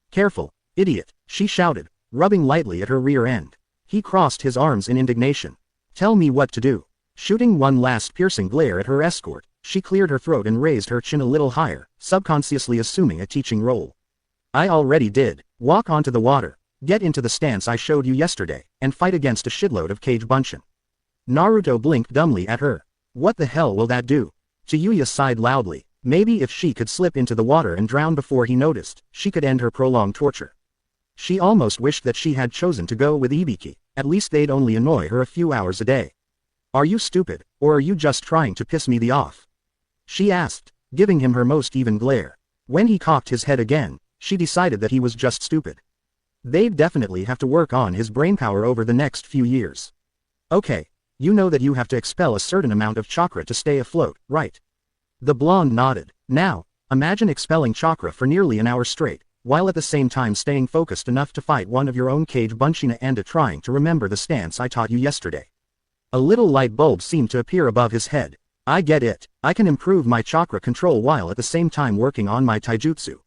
Careful, idiot, she shouted, rubbing lightly at her rear end. He crossed his arms in indignation. Tell me what to do. Shooting one last piercing glare at her escort, she cleared her throat and raised her chin a little higher, subconsciously assuming a teaching role. I already did. Walk onto the water. Get into the stance I showed you yesterday, and fight against a shitload of cage bunshin. Naruto blinked dumbly at her. What the hell will that do? Tayuya sighed loudly. Maybe if she could slip into the water and drown before he noticed, she could end her prolonged torture. She almost wished that she had chosen to go with Ibiki, at least they'd only annoy her a few hours a day. Are you stupid, or are you just trying to piss me off? She asked, giving him her most even glare. When he cocked his head again, she decided that he was just stupid. They'd definitely have to work on his brainpower over the next few years. Okay, you know that you have to expel a certain amount of chakra to stay afloat, right? The blonde nodded. Now, imagine expelling chakra for nearly an hour straight, while at the same time staying focused enough to fight one of your own cage bunshina and trying to remember the stance I taught you yesterday. A little light bulb seemed to appear above his head. I get it, I can improve my chakra control while at the same time working on my taijutsu.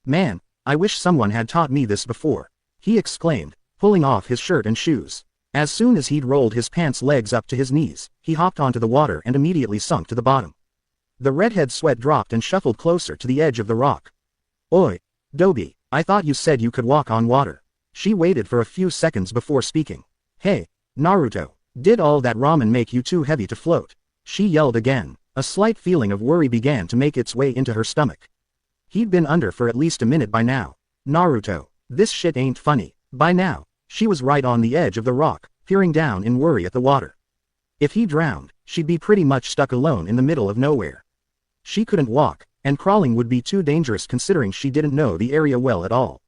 Man, I wish someone had taught me this before, he exclaimed, pulling off his shirt and shoes. As soon as he'd rolled his pants legs up to his knees, he hopped onto the water and immediately sunk to the bottom. The redhead's sweat dropped and shuffled closer to the edge of the rock. Oi, Dobi, I thought you said you could walk on water. She waited for a few seconds before speaking. Hey, Naruto, did all that ramen make you too heavy to float? She yelled again. A slight feeling of worry began to make its way into her stomach. He'd been under for at least a minute by now. Naruto, this shit ain't funny. By now, she was right on the edge of the rock, peering down in worry at the water. If he drowned, she'd be pretty much stuck alone in the middle of nowhere. She couldn't walk, and crawling would be too dangerous considering she didn't know the area well at all.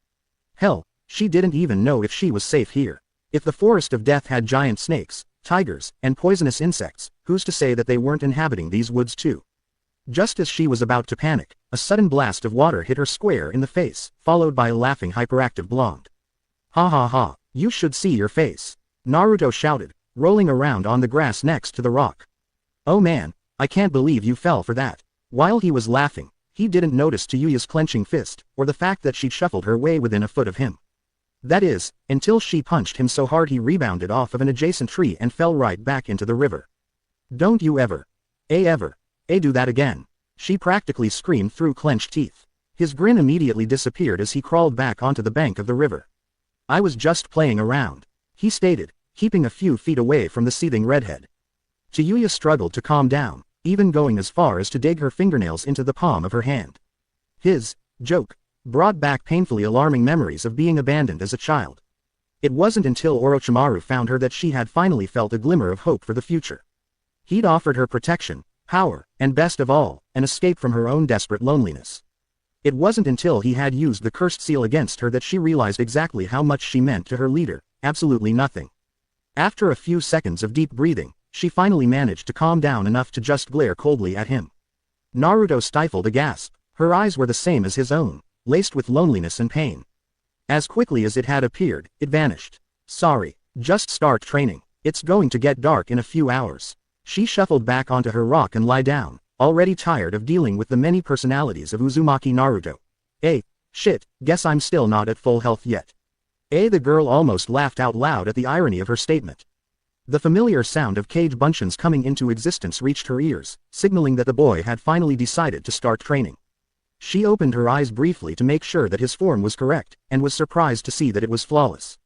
Hell, she didn't even know if she was safe here. If the forest of death had giant snakes, tigers, and poisonous insects, who's to say that they weren't inhabiting these woods too? Just as she was about to panic, a sudden blast of water hit her square in the face, followed by a laughing hyperactive blonde. Ha ha ha, you should see your face. Naruto shouted, rolling around on the grass next to the rock. Oh man, I can't believe you fell for that. While he was laughing, he didn't notice Tayuya's clenching fist, or the fact that she'd shuffled her way within a foot of him. That is, until she punched him so hard he rebounded off of an adjacent tree and fell right back into the river. Don't you ever do that again. She practically screamed through clenched teeth. His grin immediately disappeared as he crawled back onto the bank of the river. I was just playing around, he stated, keeping a few feet away from the seething redhead. Tayuya struggled to calm down, even going as far as to dig her fingernails into the palm of her hand. His joke brought back painfully alarming memories of being abandoned as a child. It wasn't until Orochimaru found her that she had finally felt a glimmer of hope for the future. He'd offered her protection, power, and best of all, an escape from her own desperate loneliness. It wasn't until he had used the cursed seal against her that she realized exactly how much she meant to her leader, absolutely nothing. After a few seconds of deep breathing, she finally managed to calm down enough to just glare coldly at him. Naruto stifled a gasp. Her eyes were the same as his own, laced with loneliness and pain. As quickly as it had appeared, it vanished. Sorry, just start training. It's going to get dark in a few hours. She shuffled back onto her rock and lay down, already tired of dealing with the many personalities of Uzumaki Naruto. Shit, guess I'm still not at full health yet. The girl almost laughed out loud at the irony of her statement. The familiar sound of cage buncheons coming into existence reached her ears, signaling that the boy had finally decided to start training. She opened her eyes briefly to make sure that his form was correct, and was surprised to see that it was flawless.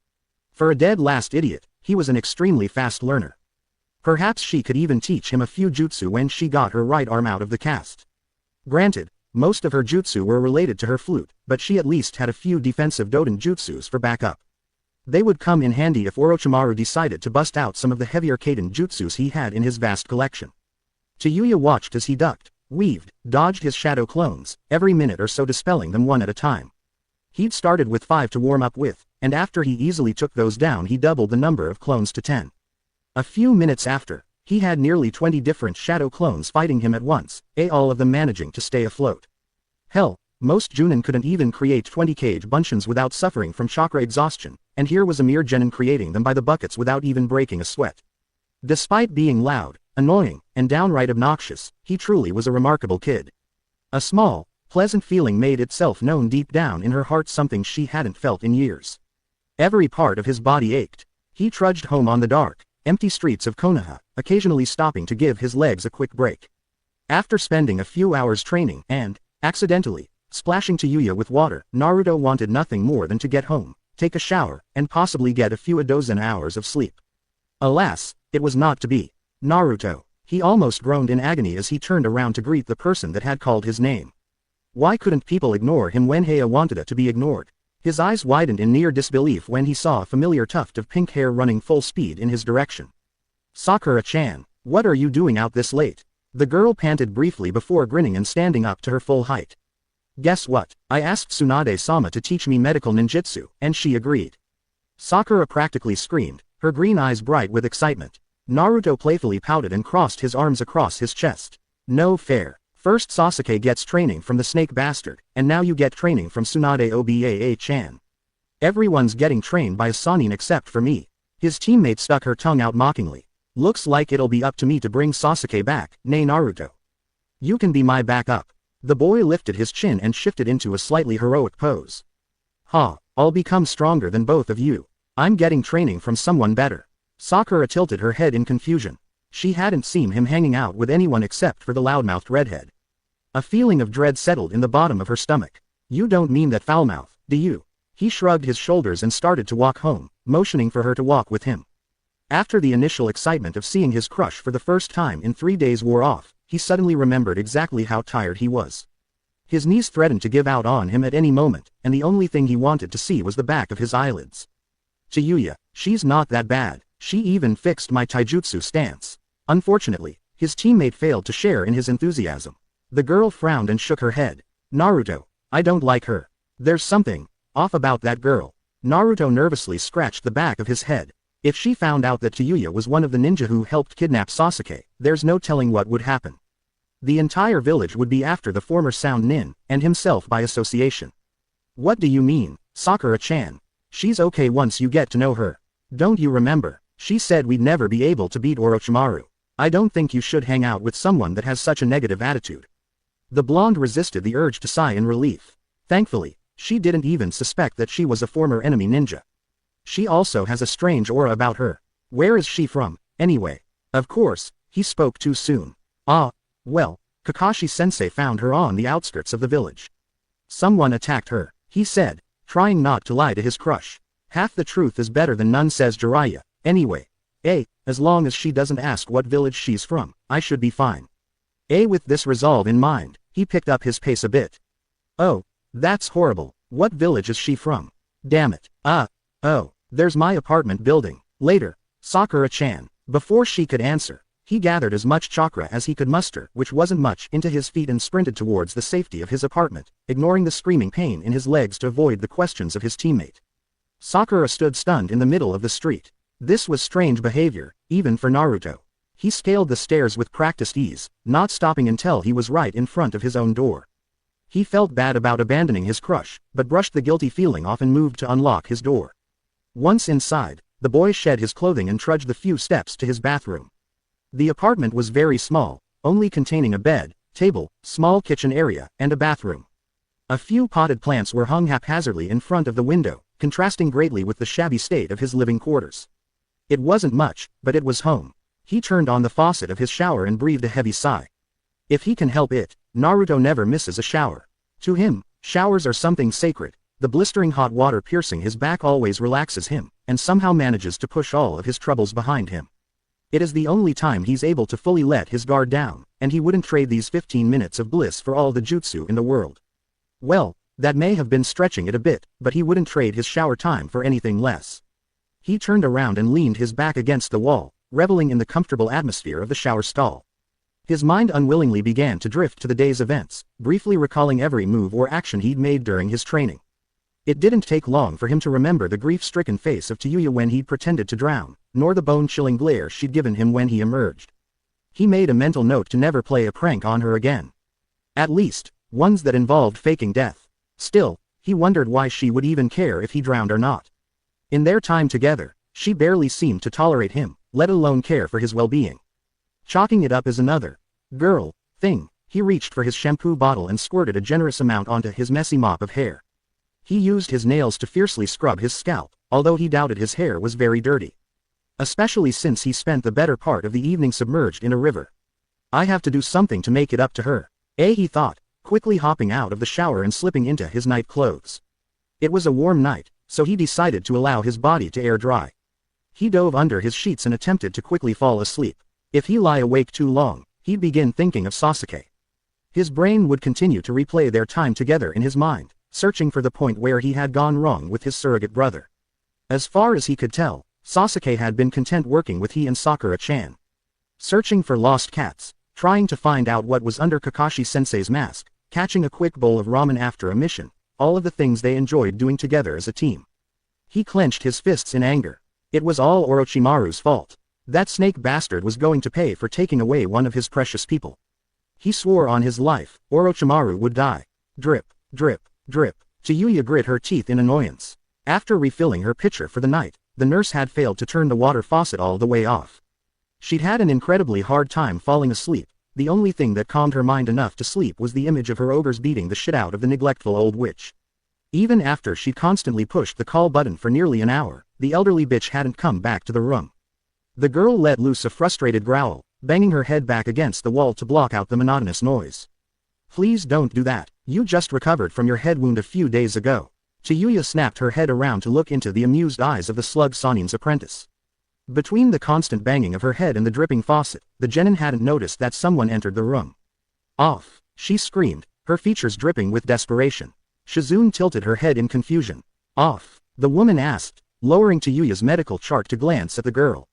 For a dead last idiot, he was an extremely fast learner. Perhaps she could even teach him a few jutsu when she got her right arm out of the cast. Granted, most of her jutsu were related to her flute, but she at least had a few defensive Doden jutsus for backup. They would come in handy if Orochimaru decided to bust out some of the heavier Kaiden jutsus he had in his vast collection. Tayuya watched as he ducked, weaved, dodged his shadow clones, every minute or so dispelling them one at a time. He'd started with 5 to warm up with, and after he easily took those down he doubled the number of clones to 10. A few minutes after, he had nearly 20 different shadow clones fighting him at once, all of them managing to stay afloat. Hell, most Junin couldn't even create 20 cage buncheons without suffering from chakra exhaustion, and here was a mere genin creating them by the buckets without even breaking a sweat. Despite being loud, annoying, and downright obnoxious, he truly was a remarkable kid. A small, pleasant feeling made itself known deep down in her heart, something she hadn't felt in years. Every part of his body ached. He trudged home on the dark, empty streets of Konoha, occasionally stopping to give his legs a quick break. After spending a few hours training and, accidentally, splashing Tayuya with water, Naruto wanted nothing more than to get home, take a shower, and possibly get a dozen hours of sleep. Alas, it was not to be. Naruto, he almost groaned in agony as he turned around to greet the person that had called his name. Why couldn't people ignore him when Heya wanted it to be ignored? His eyes widened in near disbelief when he saw a familiar tuft of pink hair running full speed in his direction. Sakura-chan, what are you doing out this late? The girl panted briefly before grinning and standing up to her full height. Guess what? I asked Tsunade-sama to teach me medical ninjutsu, and she agreed. Sakura practically screamed, her green eyes bright with excitement. Naruto playfully pouted and crossed his arms across his chest. No fair. First Sasuke gets training from the snake bastard, and now you get training from Tsunade Obaa-chan. Everyone's getting trained by a Sannin except for me. His teammate stuck her tongue out mockingly. Looks like it'll be up to me to bring Sasuke back, nay Naruto. You can be my backup. The boy lifted his chin and shifted into a slightly heroic pose. I'll become stronger than both of you. I'm getting training from someone better. Sakura tilted her head in confusion. She hadn't seen him hanging out with anyone except for the loudmouthed redhead. A feeling of dread settled in the bottom of her stomach. You don't mean that foulmouth, do you? He shrugged his shoulders and started to walk home, motioning for her to walk with him. After the initial excitement of seeing his crush for the first time in 3 days wore off, he suddenly remembered exactly how tired he was. His knees threatened to give out on him at any moment, and the only thing he wanted to see was the back of his eyelids. Tayuya, she's not that bad. She even fixed my taijutsu stance. Unfortunately, his teammate failed to share in his enthusiasm. The girl frowned and shook her head. Naruto, I don't like her. There's something off about that girl. Naruto nervously scratched the back of his head. If she found out that Tayuya was one of the ninja who helped kidnap Sasuke, there's no telling what would happen. The entire village would be after the former Sound Nin, and himself by association. What do you mean, Sakura-chan? She's okay once you get to know her. Don't you remember? She said we'd never be able to beat Orochimaru. I don't think you should hang out with someone that has such a negative attitude. The blonde resisted the urge to sigh in relief. Thankfully, she didn't even suspect that she was a former enemy ninja. She also has a strange aura about her. Where is she from, anyway? Of course, he spoke too soon. Well, Kakashi-sensei found her on the outskirts of the village. Someone attacked her, he said, trying not to lie to his crush. Half the truth is better than none, says Jiraiya. Anyway, as long as she doesn't ask what village she's from, I should be fine. With this resolve in mind, he picked up his pace a bit. Oh, that's horrible. What village is she from? Damn it. There's my apartment building. Later. Sakura-chan. Before she could answer, he gathered as much chakra as he could muster, which wasn't much, into his feet and sprinted towards the safety of his apartment, ignoring the screaming pain in his legs to avoid the questions of his teammate. Sakura stood stunned in the middle of the street. This was strange behavior, even for Naruto. He scaled the stairs with practiced ease, not stopping until he was right in front of his own door. He felt bad about abandoning his crush, but brushed the guilty feeling off and moved to unlock his door. Once inside, the boy shed his clothing and trudged the few steps to his bathroom. The apartment was very small, only containing a bed, table, small kitchen area, and a bathroom. A few potted plants were hung haphazardly in front of the window, contrasting greatly with the shabby state of his living quarters. It wasn't much, but it was home. He turned on the faucet of his shower and breathed a heavy sigh. If he can help it, Naruto never misses a shower. To him, showers are something sacred. The blistering hot water piercing his back always relaxes him, and somehow manages to push all of his troubles behind him. It is the only time he's able to fully let his guard down, and he wouldn't trade these 15 minutes of bliss for all the jutsu in the world. Well, that may have been stretching it a bit, but he wouldn't trade his shower time for anything less. He turned around and leaned his back against the wall, reveling in the comfortable atmosphere of the shower stall. His mind unwillingly began to drift to the day's events, briefly recalling every move or action he'd made during his training. It didn't take long for him to remember the grief-stricken face of Tayuya when he'd pretended to drown, nor the bone-chilling glare she'd given him when he emerged. He made a mental note to never play a prank on her again. At least, ones that involved faking death. Still, he wondered why she would even care if he drowned or not. In their time together, she barely seemed to tolerate him, let alone care for his well-being. Chalking it up as another thing, he reached for his shampoo bottle and squirted a generous amount onto his messy mop of hair. He used his nails to fiercely scrub his scalp, although he doubted his hair was very dirty. Especially since he spent the better part of the evening submerged in a river. I have to do something to make it up to her, he thought, quickly hopping out of the shower and slipping into his night clothes. It was a warm night, so he decided to allow his body to air dry. He dove under his sheets and attempted to quickly fall asleep. If he lie awake too long, he'd begin thinking of Sasuke. His brain would continue to replay their time together in his mind, searching for the point where he had gone wrong with his surrogate brother. As far as he could tell, Sasuke had been content working with he and Sakura-chan. Searching for lost cats, trying to find out what was under Kakashi-sensei's mask, catching a quick bowl of ramen after a mission, all of the things they enjoyed doing together as a team. He clenched his fists in anger. It was all Orochimaru's fault. That snake bastard was going to pay for taking away one of his precious people. He swore on his life, Orochimaru would die. Drip, drip, drip. Tayuya grit her teeth in annoyance. After refilling her pitcher for the night, the nurse had failed to turn the water faucet all the way off. She'd had an incredibly hard time falling asleep. The only thing that calmed her mind enough to sleep was the image of her ogres beating the shit out of the neglectful old witch. Even after she'd constantly pushed the call button for nearly an hour, the elderly bitch hadn't come back to the room. The girl let loose a frustrated growl, banging her head back against the wall to block out the monotonous noise. Please don't do that, you just recovered from your head wound a few days ago. Tayuya snapped her head around to look into the amused eyes of the slug Sanin's apprentice. Between the constant banging of her head and the dripping faucet, the genin hadn't noticed that someone entered the room. Off, she screamed, her features dripping with desperation. Shizune tilted her head in confusion. Off, the woman asked, lowering Tayuya's medical chart to glance at the girl.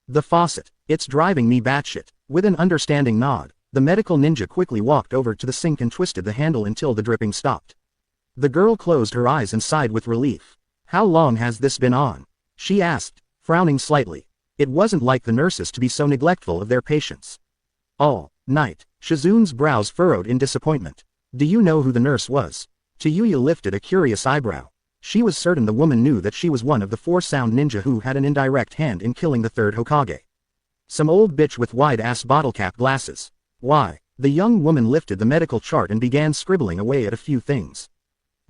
The faucet, it's driving me batshit. With an understanding nod, the medical ninja quickly walked over to the sink and twisted the handle until the dripping stopped. The girl closed her eyes and sighed with relief. How long has this been on? She asked, frowning slightly. It wasn't like the nurses to be so neglectful of their patients. All night, Shizune's brows furrowed in disappointment. Do you know who the nurse was? Tayuya lifted a curious eyebrow. She was certain the woman knew that she was one of the 4 sound ninja who had an indirect hand in killing the 3rd Hokage. Some old bitch with wide-ass bottle-cap glasses. Why? The young woman lifted the medical chart and began scribbling away at a few things.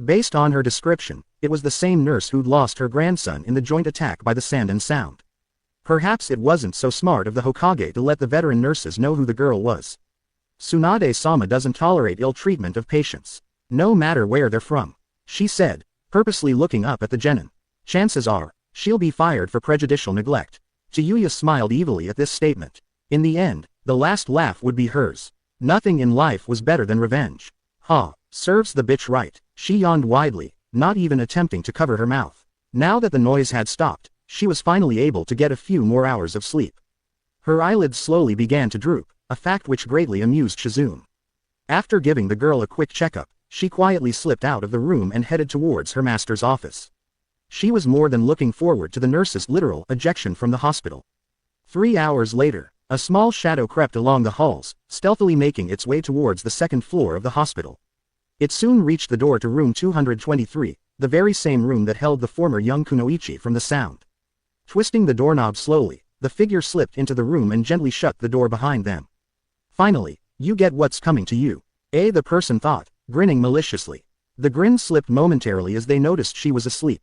Based on her description, it was the same nurse who'd lost her grandson in the joint attack by the Sand and Sound. Perhaps it wasn't so smart of the Hokage to let the veteran nurses know who the girl was. Tsunade-sama doesn't tolerate ill treatment of patients, no matter where they're from, she said, purposely looking up at the genin. Chances are, she'll be fired for prejudicial neglect. Tayuya smiled evilly at this statement. In the end, the last laugh would be hers. Nothing in life was better than revenge. Ha, serves the bitch right. She yawned widely, not even attempting to cover her mouth. Now that the noise had stopped, she was finally able to get a few more hours of sleep. Her eyelids slowly began to droop, a fact which greatly amused Shizune. After giving the girl a quick checkup, she quietly slipped out of the room and headed towards her master's office. She was more than looking forward to the nurse's literal ejection from the hospital. 3 hours later, a small shadow crept along the halls, stealthily making its way towards the second floor of the hospital. It soon reached the door to room 223, the very same room that held the former young Kunoichi from the sound. Twisting the doorknob slowly, the figure slipped into the room and gently shut the door behind them. Finally, you get what's coming to you. The person thought, grinning maliciously. The grin slipped momentarily as they noticed she was asleep.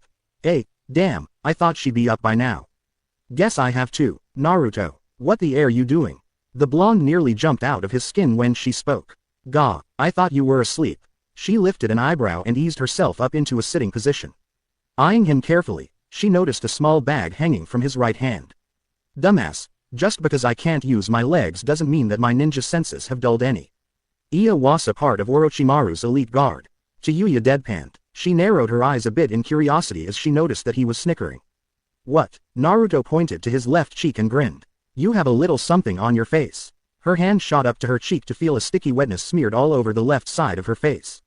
Damn, I thought she'd be up by now. Guess I have too, Naruto. What the air you doing? The blonde nearly jumped out of his skin when she spoke. Gah, I thought you were asleep. She lifted an eyebrow and eased herself up into a sitting position. Eyeing him carefully, she noticed a small bag hanging from his right hand. Dumbass, just because I can't use my legs doesn't mean that my ninja senses have dulled any. Iya was a part of Orochimaru's elite guard. Tayuya deadpanned. She narrowed her eyes a bit in curiosity as she noticed that he was snickering. What? Naruto pointed to his left cheek and grinned. You have a little something on your face. Her hand shot up to her cheek to feel a sticky wetness smeared all over the left side of her face.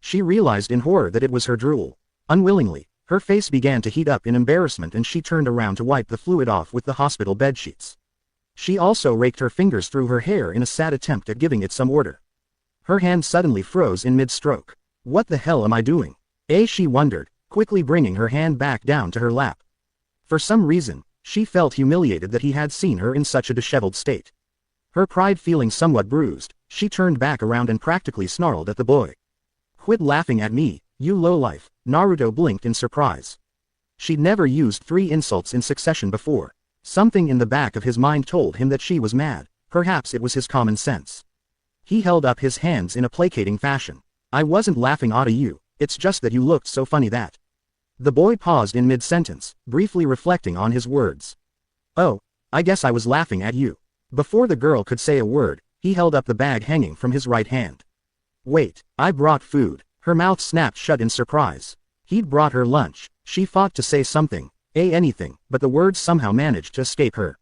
She realized in horror that it was her drool. Unwillingly, her face began to heat up in embarrassment and she turned around to wipe the fluid off with the hospital bedsheets. She also raked her fingers through her hair in a sad attempt at giving it some order. Her hand suddenly froze in mid-stroke. What the hell am I doing? She wondered, quickly bringing her hand back down to her lap. For some reason, she felt humiliated that he had seen her in such a disheveled state. Her pride feeling somewhat bruised, she turned back around and practically snarled at the boy. Quit laughing at me, you lowlife. Naruto blinked in surprise. She'd never used 3 insults in succession before. Something in the back of his mind told him that she was mad, perhaps it was his common sense. He held up his hands in a placating fashion. I wasn't laughing at you, it's just that you looked so funny that. The boy paused in mid-sentence, briefly reflecting on his words. Oh, I guess I was laughing at you. Before the girl could say a word, he held up the bag hanging from his right hand. Wait, I brought food. Her mouth snapped shut in surprise. He'd brought her lunch. She fought to say something, anything, but the words somehow managed to escape her.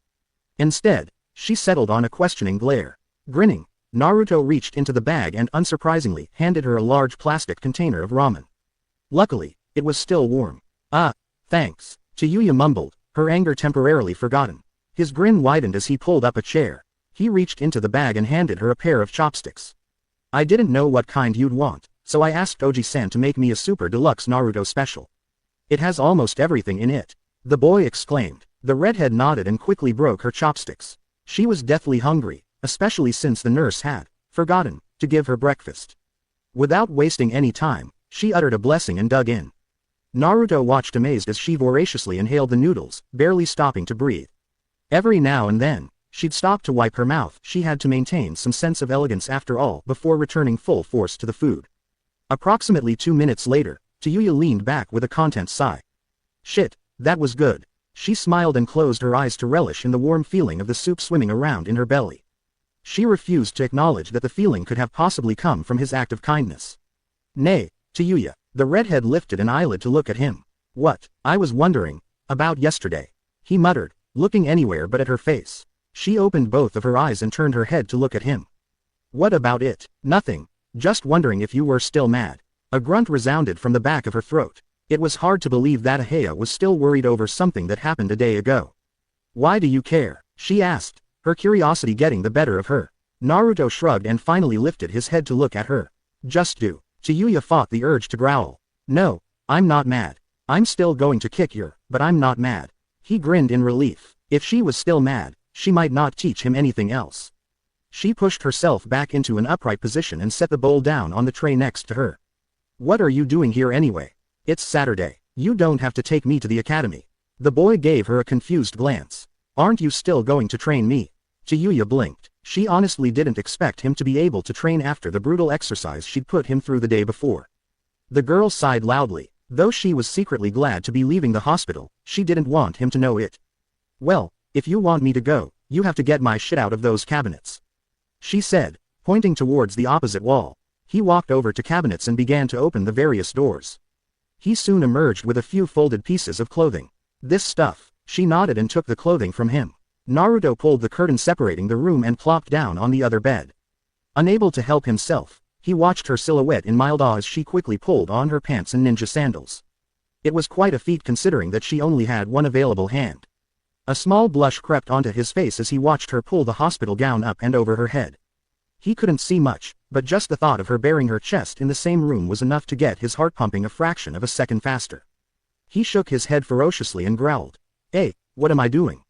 Instead, she settled on a questioning glare. Grinning, Naruto reached into the bag and unsurprisingly handed her a large plastic container of ramen. Luckily, it was still warm. Thanks, Tayuya mumbled, her anger temporarily forgotten. His grin widened as he pulled up a chair. He reached into the bag and handed her a pair of chopsticks. I didn't know what kind you'd want, so I asked Oji-san to make me a super deluxe Naruto special. It has almost everything in it. The boy exclaimed. The redhead nodded and quickly broke her chopsticks. She was deathly hungry, especially since the nurse had forgotten to give her breakfast. Without wasting any time, she uttered a blessing and dug in. Naruto watched amazed as she voraciously inhaled the noodles, barely stopping to breathe. Every now and then, she'd stop to wipe her mouth. She had to maintain some sense of elegance after all before returning full force to the food. Approximately 2 minutes later, Tayuya leaned back with a content sigh. Shit, that was good. She smiled and closed her eyes to relish in the warm feeling of the soup swimming around in her belly. She refused to acknowledge that the feeling could have possibly come from his act of kindness. Nay, Tayuya. The redhead lifted an eyelid to look at him. What? I was wondering about yesterday. He muttered, looking anywhere but at her face. She opened both of her eyes and turned her head to look at him. What about it? Nothing. Just wondering if you were still mad. A grunt resounded from the back of her throat. It was hard to believe that Ahaya was still worried over something that happened a day ago. Why do you care? She asked, her curiosity getting the better of her. Naruto shrugged and finally lifted his head to look at her. Just do. Tayuya fought the urge to growl. No, I'm not mad. I'm still going to kick your, but I'm not mad. He grinned in relief. If she was still mad, she might not teach him anything else. She pushed herself back into an upright position and set the bowl down on the tray next to her. What are you doing here anyway? It's Saturday. You don't have to take me to the academy. The boy gave her a confused glance. Aren't you still going to train me? Tayuya blinked. She honestly didn't expect him to be able to train after the brutal exercise she'd put him through the day before. The girl sighed loudly. Though she was secretly glad to be leaving the hospital, she didn't want him to know it. Well, if you want me to go, you have to get my shit out of those cabinets. She said, pointing towards the opposite wall. He walked over to cabinets and began to open the various doors. He soon emerged with a few folded pieces of clothing. This stuff. She nodded and took the clothing from him. Naruto pulled the curtain separating the room and plopped down on the other bed. Unable to help himself, he watched her silhouette in mild awe as she quickly pulled on her pants and ninja sandals. It was quite a feat considering that she only had one available hand. A small blush crept onto his face as he watched her pull the hospital gown up and over her head. He couldn't see much, but just the thought of her baring her chest in the same room was enough to get his heart pumping a fraction of a second faster. He shook his head ferociously and growled. "Hey, what am I doing?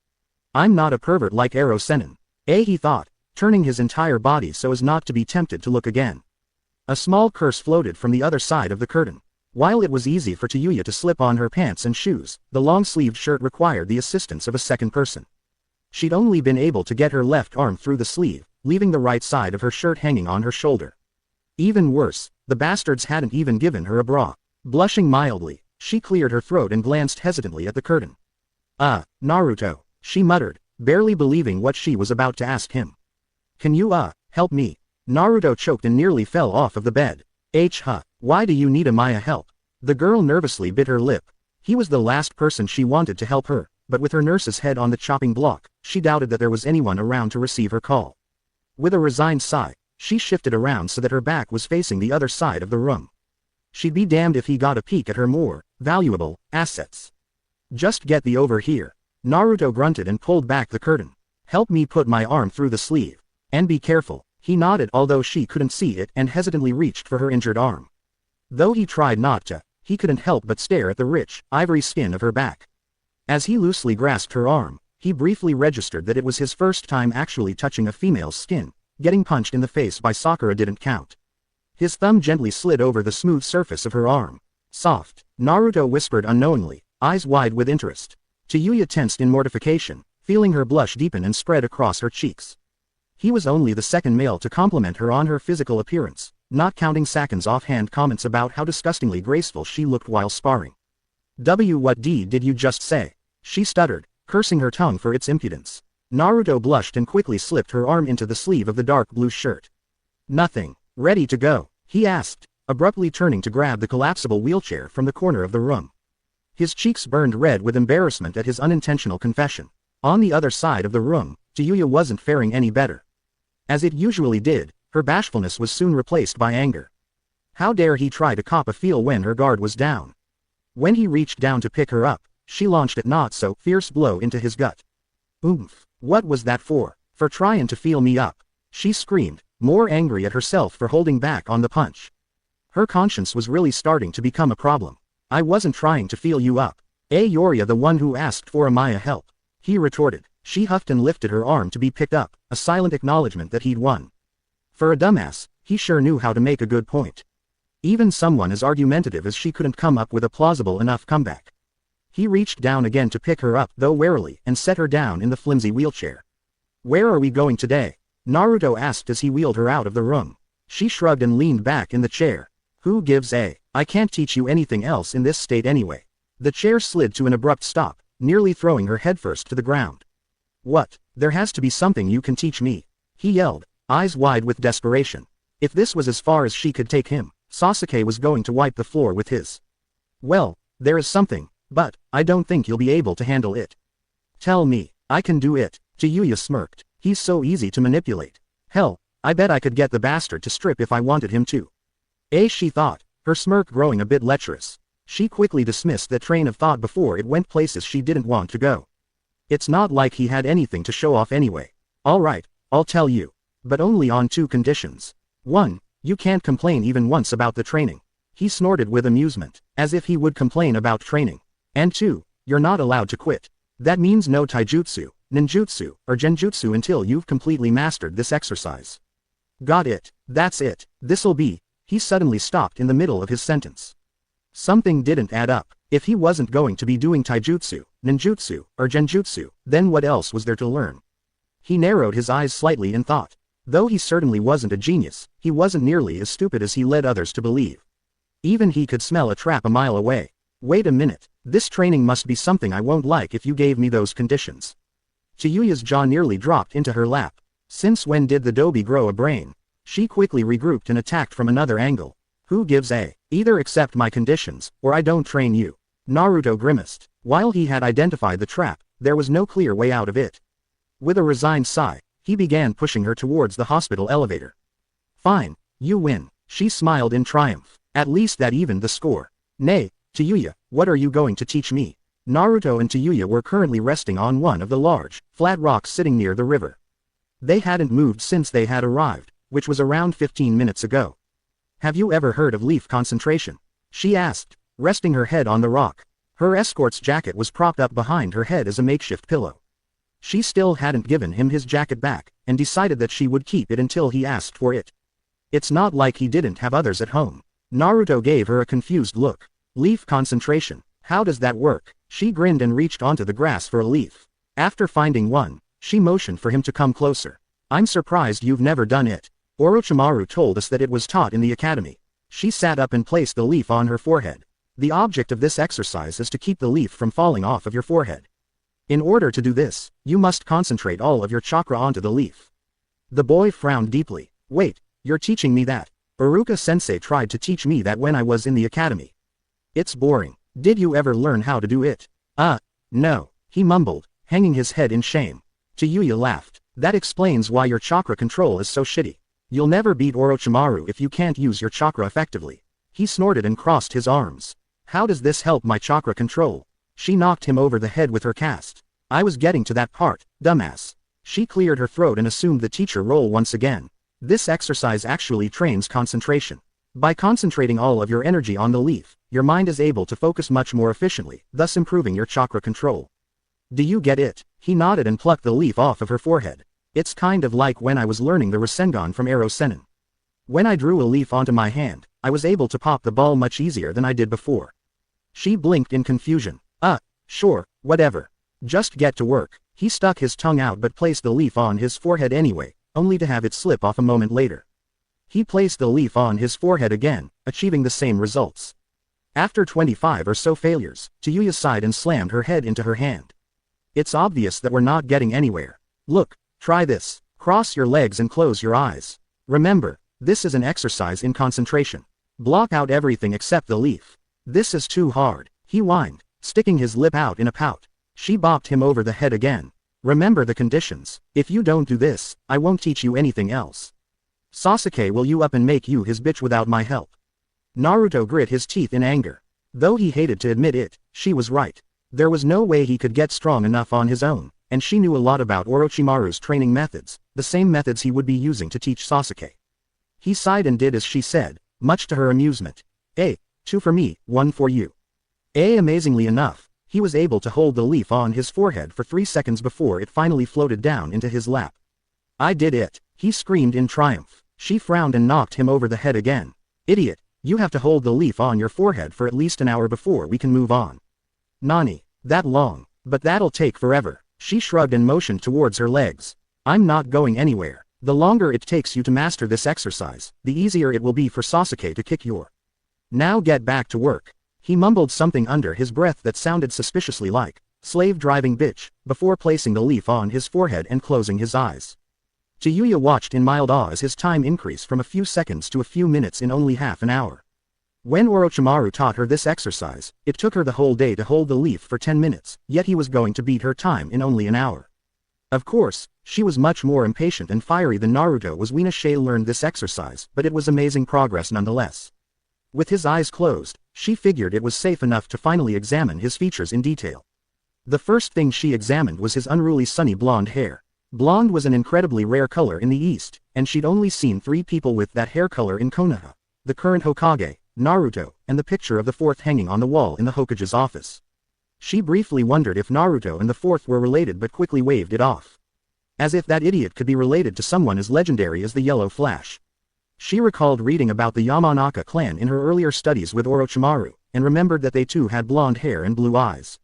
I'm not a pervert like Ero Sennin." He thought, turning his entire body so as not to be tempted to look again. A small curse floated from the other side of the curtain. While it was easy for Tayuya to slip on her pants and shoes, the long-sleeved shirt required the assistance of a second person. She'd only been able to get her left arm through the sleeve, leaving the right side of her shirt hanging on her shoulder. Even worse, the bastards hadn't even given her a bra. Blushing mildly, she cleared her throat and glanced hesitantly at the curtain. Naruto," she muttered, barely believing what she was about to ask him. "Can you, help me?" Naruto choked and nearly fell off of the bed. Why do you need my help?" The girl nervously bit her lip. He was the last person she wanted to help her, but with her nurse's head on the chopping block, she doubted that there was anyone around to receive her call. With a resigned sigh, she shifted around so that her back was facing the other side of the room. She'd be damned if he got a peek at her more valuable assets. "Just get thee over here." Naruto grunted and pulled back the curtain. "Help me put my arm through the sleeve. And be careful." He nodded although she couldn't see it and hesitantly reached for her injured arm. Though he tried not to, he couldn't help but stare at the rich, ivory skin of her back. As he loosely grasped her arm, he briefly registered that it was his first time actually touching a female's skin. Getting punched in the face by Sakura didn't count. His thumb gently slid over the smooth surface of her arm. "Soft," Naruto whispered unknowingly, eyes wide with interest. Tayuya tensed in mortification, feeling her blush deepen and spread across her cheeks. He was only the second male to compliment her on her physical appearance, not counting Sakin's offhand comments about how disgustingly graceful she looked while sparring. What did you just say?" she stuttered, cursing her tongue for its impudence. Naruto blushed and quickly slipped her arm into the sleeve of the dark blue shirt. "Nothing. Ready to go?" he asked, abruptly turning to grab the collapsible wheelchair from the corner of the room. His cheeks burned red with embarrassment at his unintentional confession. On the other side of the room, Tayuya wasn't faring any better. As it usually did, her bashfulness was soon replaced by anger. How dare he try to cop a feel when her guard was down? When he reached down to pick her up, she launched a not-so-fierce blow into his gut. "Oomph, what was that for? For trying to feel me up?" she screamed, more angry at herself for holding back on the punch. Her conscience was really starting to become a problem. "I wasn't trying to feel you up. You're the one who asked for my help," he retorted. She huffed and lifted her arm to be picked up, a silent acknowledgement that he'd won. For a dumbass, he sure knew how to make a good point. Even someone as argumentative as she couldn't come up with a plausible enough comeback. He reached down again to pick her up, though warily, and set her down in the flimsy wheelchair. "Where are we going today?" Naruto asked as he wheeled her out of the room. She shrugged and leaned back in the chair. "Who gives a? I can't teach you anything else in this state anyway." The chair slid to an abrupt stop, nearly throwing her headfirst to the ground. "What? There has to be something you can teach me," he yelled, eyes wide with desperation. If this was as far as she could take him, Sasuke was going to wipe the floor with his. "Well, there is something, but I don't think you'll be able to handle it." "Tell me, I can do it," Tayuya smirked. "He's so easy to manipulate. Hell, I bet I could get the bastard to strip if I wanted him to." She thought, her smirk growing a bit lecherous. She quickly dismissed that train of thought before it went places she didn't want to go. It's not like he had anything to show off anyway. "All right, I'll tell you. But only on 2 conditions. 1, you can't complain even once about the training." He snorted with amusement, as if he would complain about training. "And 2, you're not allowed to quit. That means no taijutsu, ninjutsu, or genjutsu until you've completely mastered this exercise." "Got it. That's it. This'll be." He suddenly stopped in the middle of his sentence. Something didn't add up. If he wasn't going to be doing taijutsu, ninjutsu, or genjutsu, then what else was there to learn? He narrowed his eyes slightly in thought. Though he certainly wasn't a genius, he wasn't nearly as stupid as he led others to believe. Even he could smell a trap a mile away. "Wait a minute, this training must be something I won't like if you gave me those conditions." Chiyuya's jaw nearly dropped into her lap. Since when did the Dobi grow a brain? She quickly regrouped and attacked from another angle. Who gives a? Either accept my conditions, or I don't train you. Naruto grimaced. While he had identified the trap, there was no clear way out of it. With a resigned sigh, he began pushing her towards the hospital elevator. Fine, you win. She smiled in triumph. At least that evened the score. Nay, Tayuya, what are you going to teach me? Naruto and Tayuya were currently resting on one of the large, flat rocks sitting near the river. They hadn't moved since they had arrived, which was around 15 minutes ago. Have you ever heard of leaf concentration? She asked, resting her head on the rock. Her escort's jacket was propped up behind her head as a makeshift pillow. She still hadn't given him his jacket back, and decided that she would keep it until he asked for it. It's not like he didn't have others at home. Naruto gave her a confused look. Leaf concentration, how does that work? She grinned and reached onto the grass for a leaf. After finding one, she motioned for him to come closer. I'm surprised you've never done it. Orochimaru told us that it was taught in the academy. She sat up and placed the leaf on her forehead. The object of this exercise is to keep the leaf from falling off of your forehead. In order to do this, you must concentrate all of your chakra onto the leaf. The boy frowned deeply. Wait, you're teaching me that? Iruka-sensei tried to teach me that when I was in the academy. It's boring. Did you ever learn how to do it? No, he mumbled, hanging his head in shame. Tayuya laughed. That explains why your chakra control is so shitty. You'll never beat Orochimaru if you can't use your chakra effectively. He snorted and crossed his arms. How does this help my chakra control? She knocked him over the head with her cast. I was getting to that part, dumbass. She cleared her throat and assumed the teacher role once again. This exercise actually trains concentration. By concentrating all of your energy on the leaf, your mind is able to focus much more efficiently, thus improving your chakra control. Do you get it? He nodded and plucked the leaf off of her forehead. It's kind of like when I was learning the Rasengan from Ero Sennin. When I drew a leaf onto my hand, I was able to pop the ball much easier than I did before. She blinked in confusion. Sure, whatever. Just get to work. He stuck his tongue out but placed the leaf on his forehead anyway, only to have it slip off a moment later. He placed the leaf on his forehead again, achieving the same results. After 25 or so failures, Tayuya sighed and slammed her head into her hand. It's obvious that we're not getting anywhere. Look, try this. Cross your legs and close your eyes. Remember, this is an exercise in concentration. Block out everything except the leaf. This is too hard, he whined, sticking his lip out in a pout. She bopped him over the head again. Remember the conditions. If you don't do this, I won't teach you anything else. Sasuke will you up and make you his bitch without my help. Naruto grit his teeth in anger. Though he hated to admit it, she was right. There was no way he could get strong enough on his own, and she knew a lot about Orochimaru's training methods, the same methods he would be using to teach Sasuke. He sighed and did as she said, much to her amusement. 2 for me, 1 for you. Amazingly enough, he was able to hold the leaf on his forehead for 3 seconds before it finally floated down into his lap. I did it, he screamed in triumph. She frowned and knocked him over the head again. Idiot, you have to hold the leaf on your forehead for at least an hour before we can move on. Nani, that long, but that'll take forever. She shrugged and motioned towards her legs. I'm not going anywhere. The longer it takes you to master this exercise, the easier it will be for Sasuke to kick your. Now get back to work. He mumbled something under his breath that sounded suspiciously like, slave-driving bitch, before placing the leaf on his forehead and closing his eyes. Tayuya watched in mild awe as his time increased from a few seconds to a few minutes in only half an hour. When Orochimaru taught her this exercise, it took her the whole day to hold the leaf for 10 minutes, yet he was going to beat her time in only an hour. Of course, she was much more impatient and fiery than Naruto was when she learned this exercise, but it was amazing progress nonetheless. With his eyes closed, she figured it was safe enough to finally examine his features in detail. The first thing she examined was his unruly sunny blonde hair. Blonde was an incredibly rare color in the East, and she'd only seen 3 people with that hair color in Konoha: the current Hokage, Naruto, and the picture of the 4th hanging on the wall in the Hokage's office. She briefly wondered if Naruto and the 4th were related but quickly waved it off. As if that idiot could be related to someone as legendary as the Yellow Flash. She recalled reading about the Yamanaka clan in her earlier studies with Orochimaru, and remembered that they too had blonde hair and blue eyes.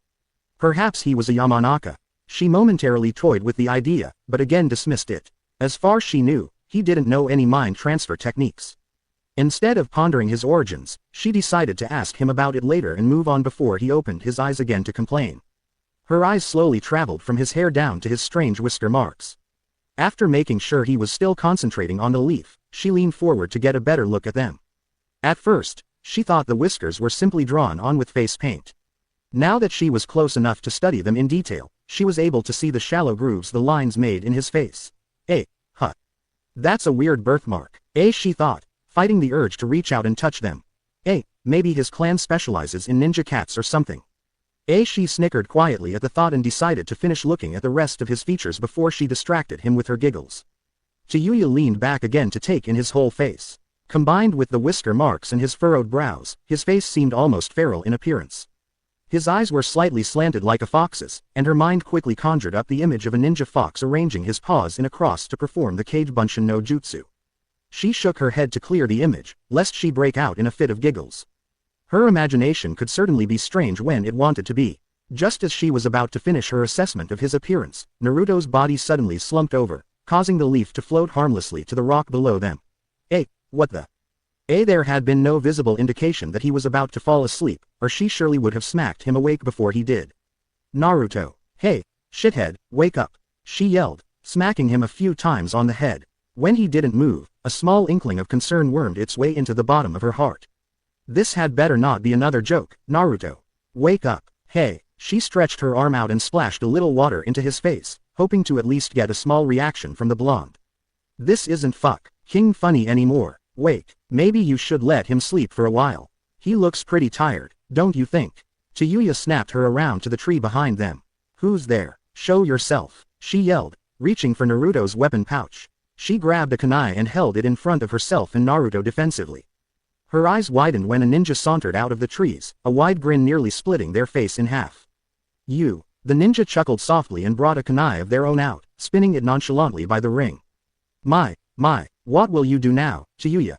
Perhaps he was a Yamanaka. She momentarily toyed with the idea, but again dismissed it. As far as she knew, he didn't know any mind transfer techniques. Instead of pondering his origins, she decided to ask him about it later and move on before he opened his eyes again to complain. Her eyes slowly traveled from his hair down to his strange whisker marks. After making sure he was still concentrating on the leaf, she leaned forward to get a better look at them. At first, she thought the whiskers were simply drawn on with face paint. Now that she was close enough to study them in detail, she was able to see the shallow grooves the lines made in his face. Huh. That's a weird birthmark. She thought, fighting the urge to reach out and touch them. Maybe his clan specializes in ninja cats or something. She snickered quietly at the thought and decided to finish looking at the rest of his features before she distracted him with her giggles. Tayuya leaned back again to take in his whole face. Combined with the whisker marks and his furrowed brows, his face seemed almost feral in appearance. His eyes were slightly slanted like a fox's, and her mind quickly conjured up the image of a ninja fox arranging his paws in a cross to perform the Kage Bunshin no Jutsu. She shook her head to clear the image, lest she break out in a fit of giggles. Her imagination could certainly be strange when it wanted to be. Just as she was about to finish her assessment of his appearance, Naruto's body suddenly slumped over, causing the leaf to float harmlessly to the rock below them. What the? There had been no visible indication that he was about to fall asleep, or she surely would have smacked him awake before he did. Naruto, hey, shithead, wake up, she yelled, smacking him a few times on the head. When he didn't move, a small inkling of concern wormed its way into the bottom of her heart. This had better not be another joke, Naruto. Wake up, hey, she stretched her arm out and splashed a little water into his face, hoping to at least get a small reaction from the blonde. This isn't King funny anymore. Wait, maybe you should let him sleep for a while. He looks pretty tired, don't you think? Tayuya snapped her around to the tree behind them. Who's there? Show yourself, she yelled, reaching for Naruto's weapon pouch. She grabbed a kunai and held it in front of herself and Naruto defensively. Her eyes widened when a ninja sauntered out of the trees, a wide grin nearly splitting their face in half. You, the ninja chuckled softly and brought a kunai of their own out, spinning it nonchalantly by the ring. My, what will you do now, Tayuya?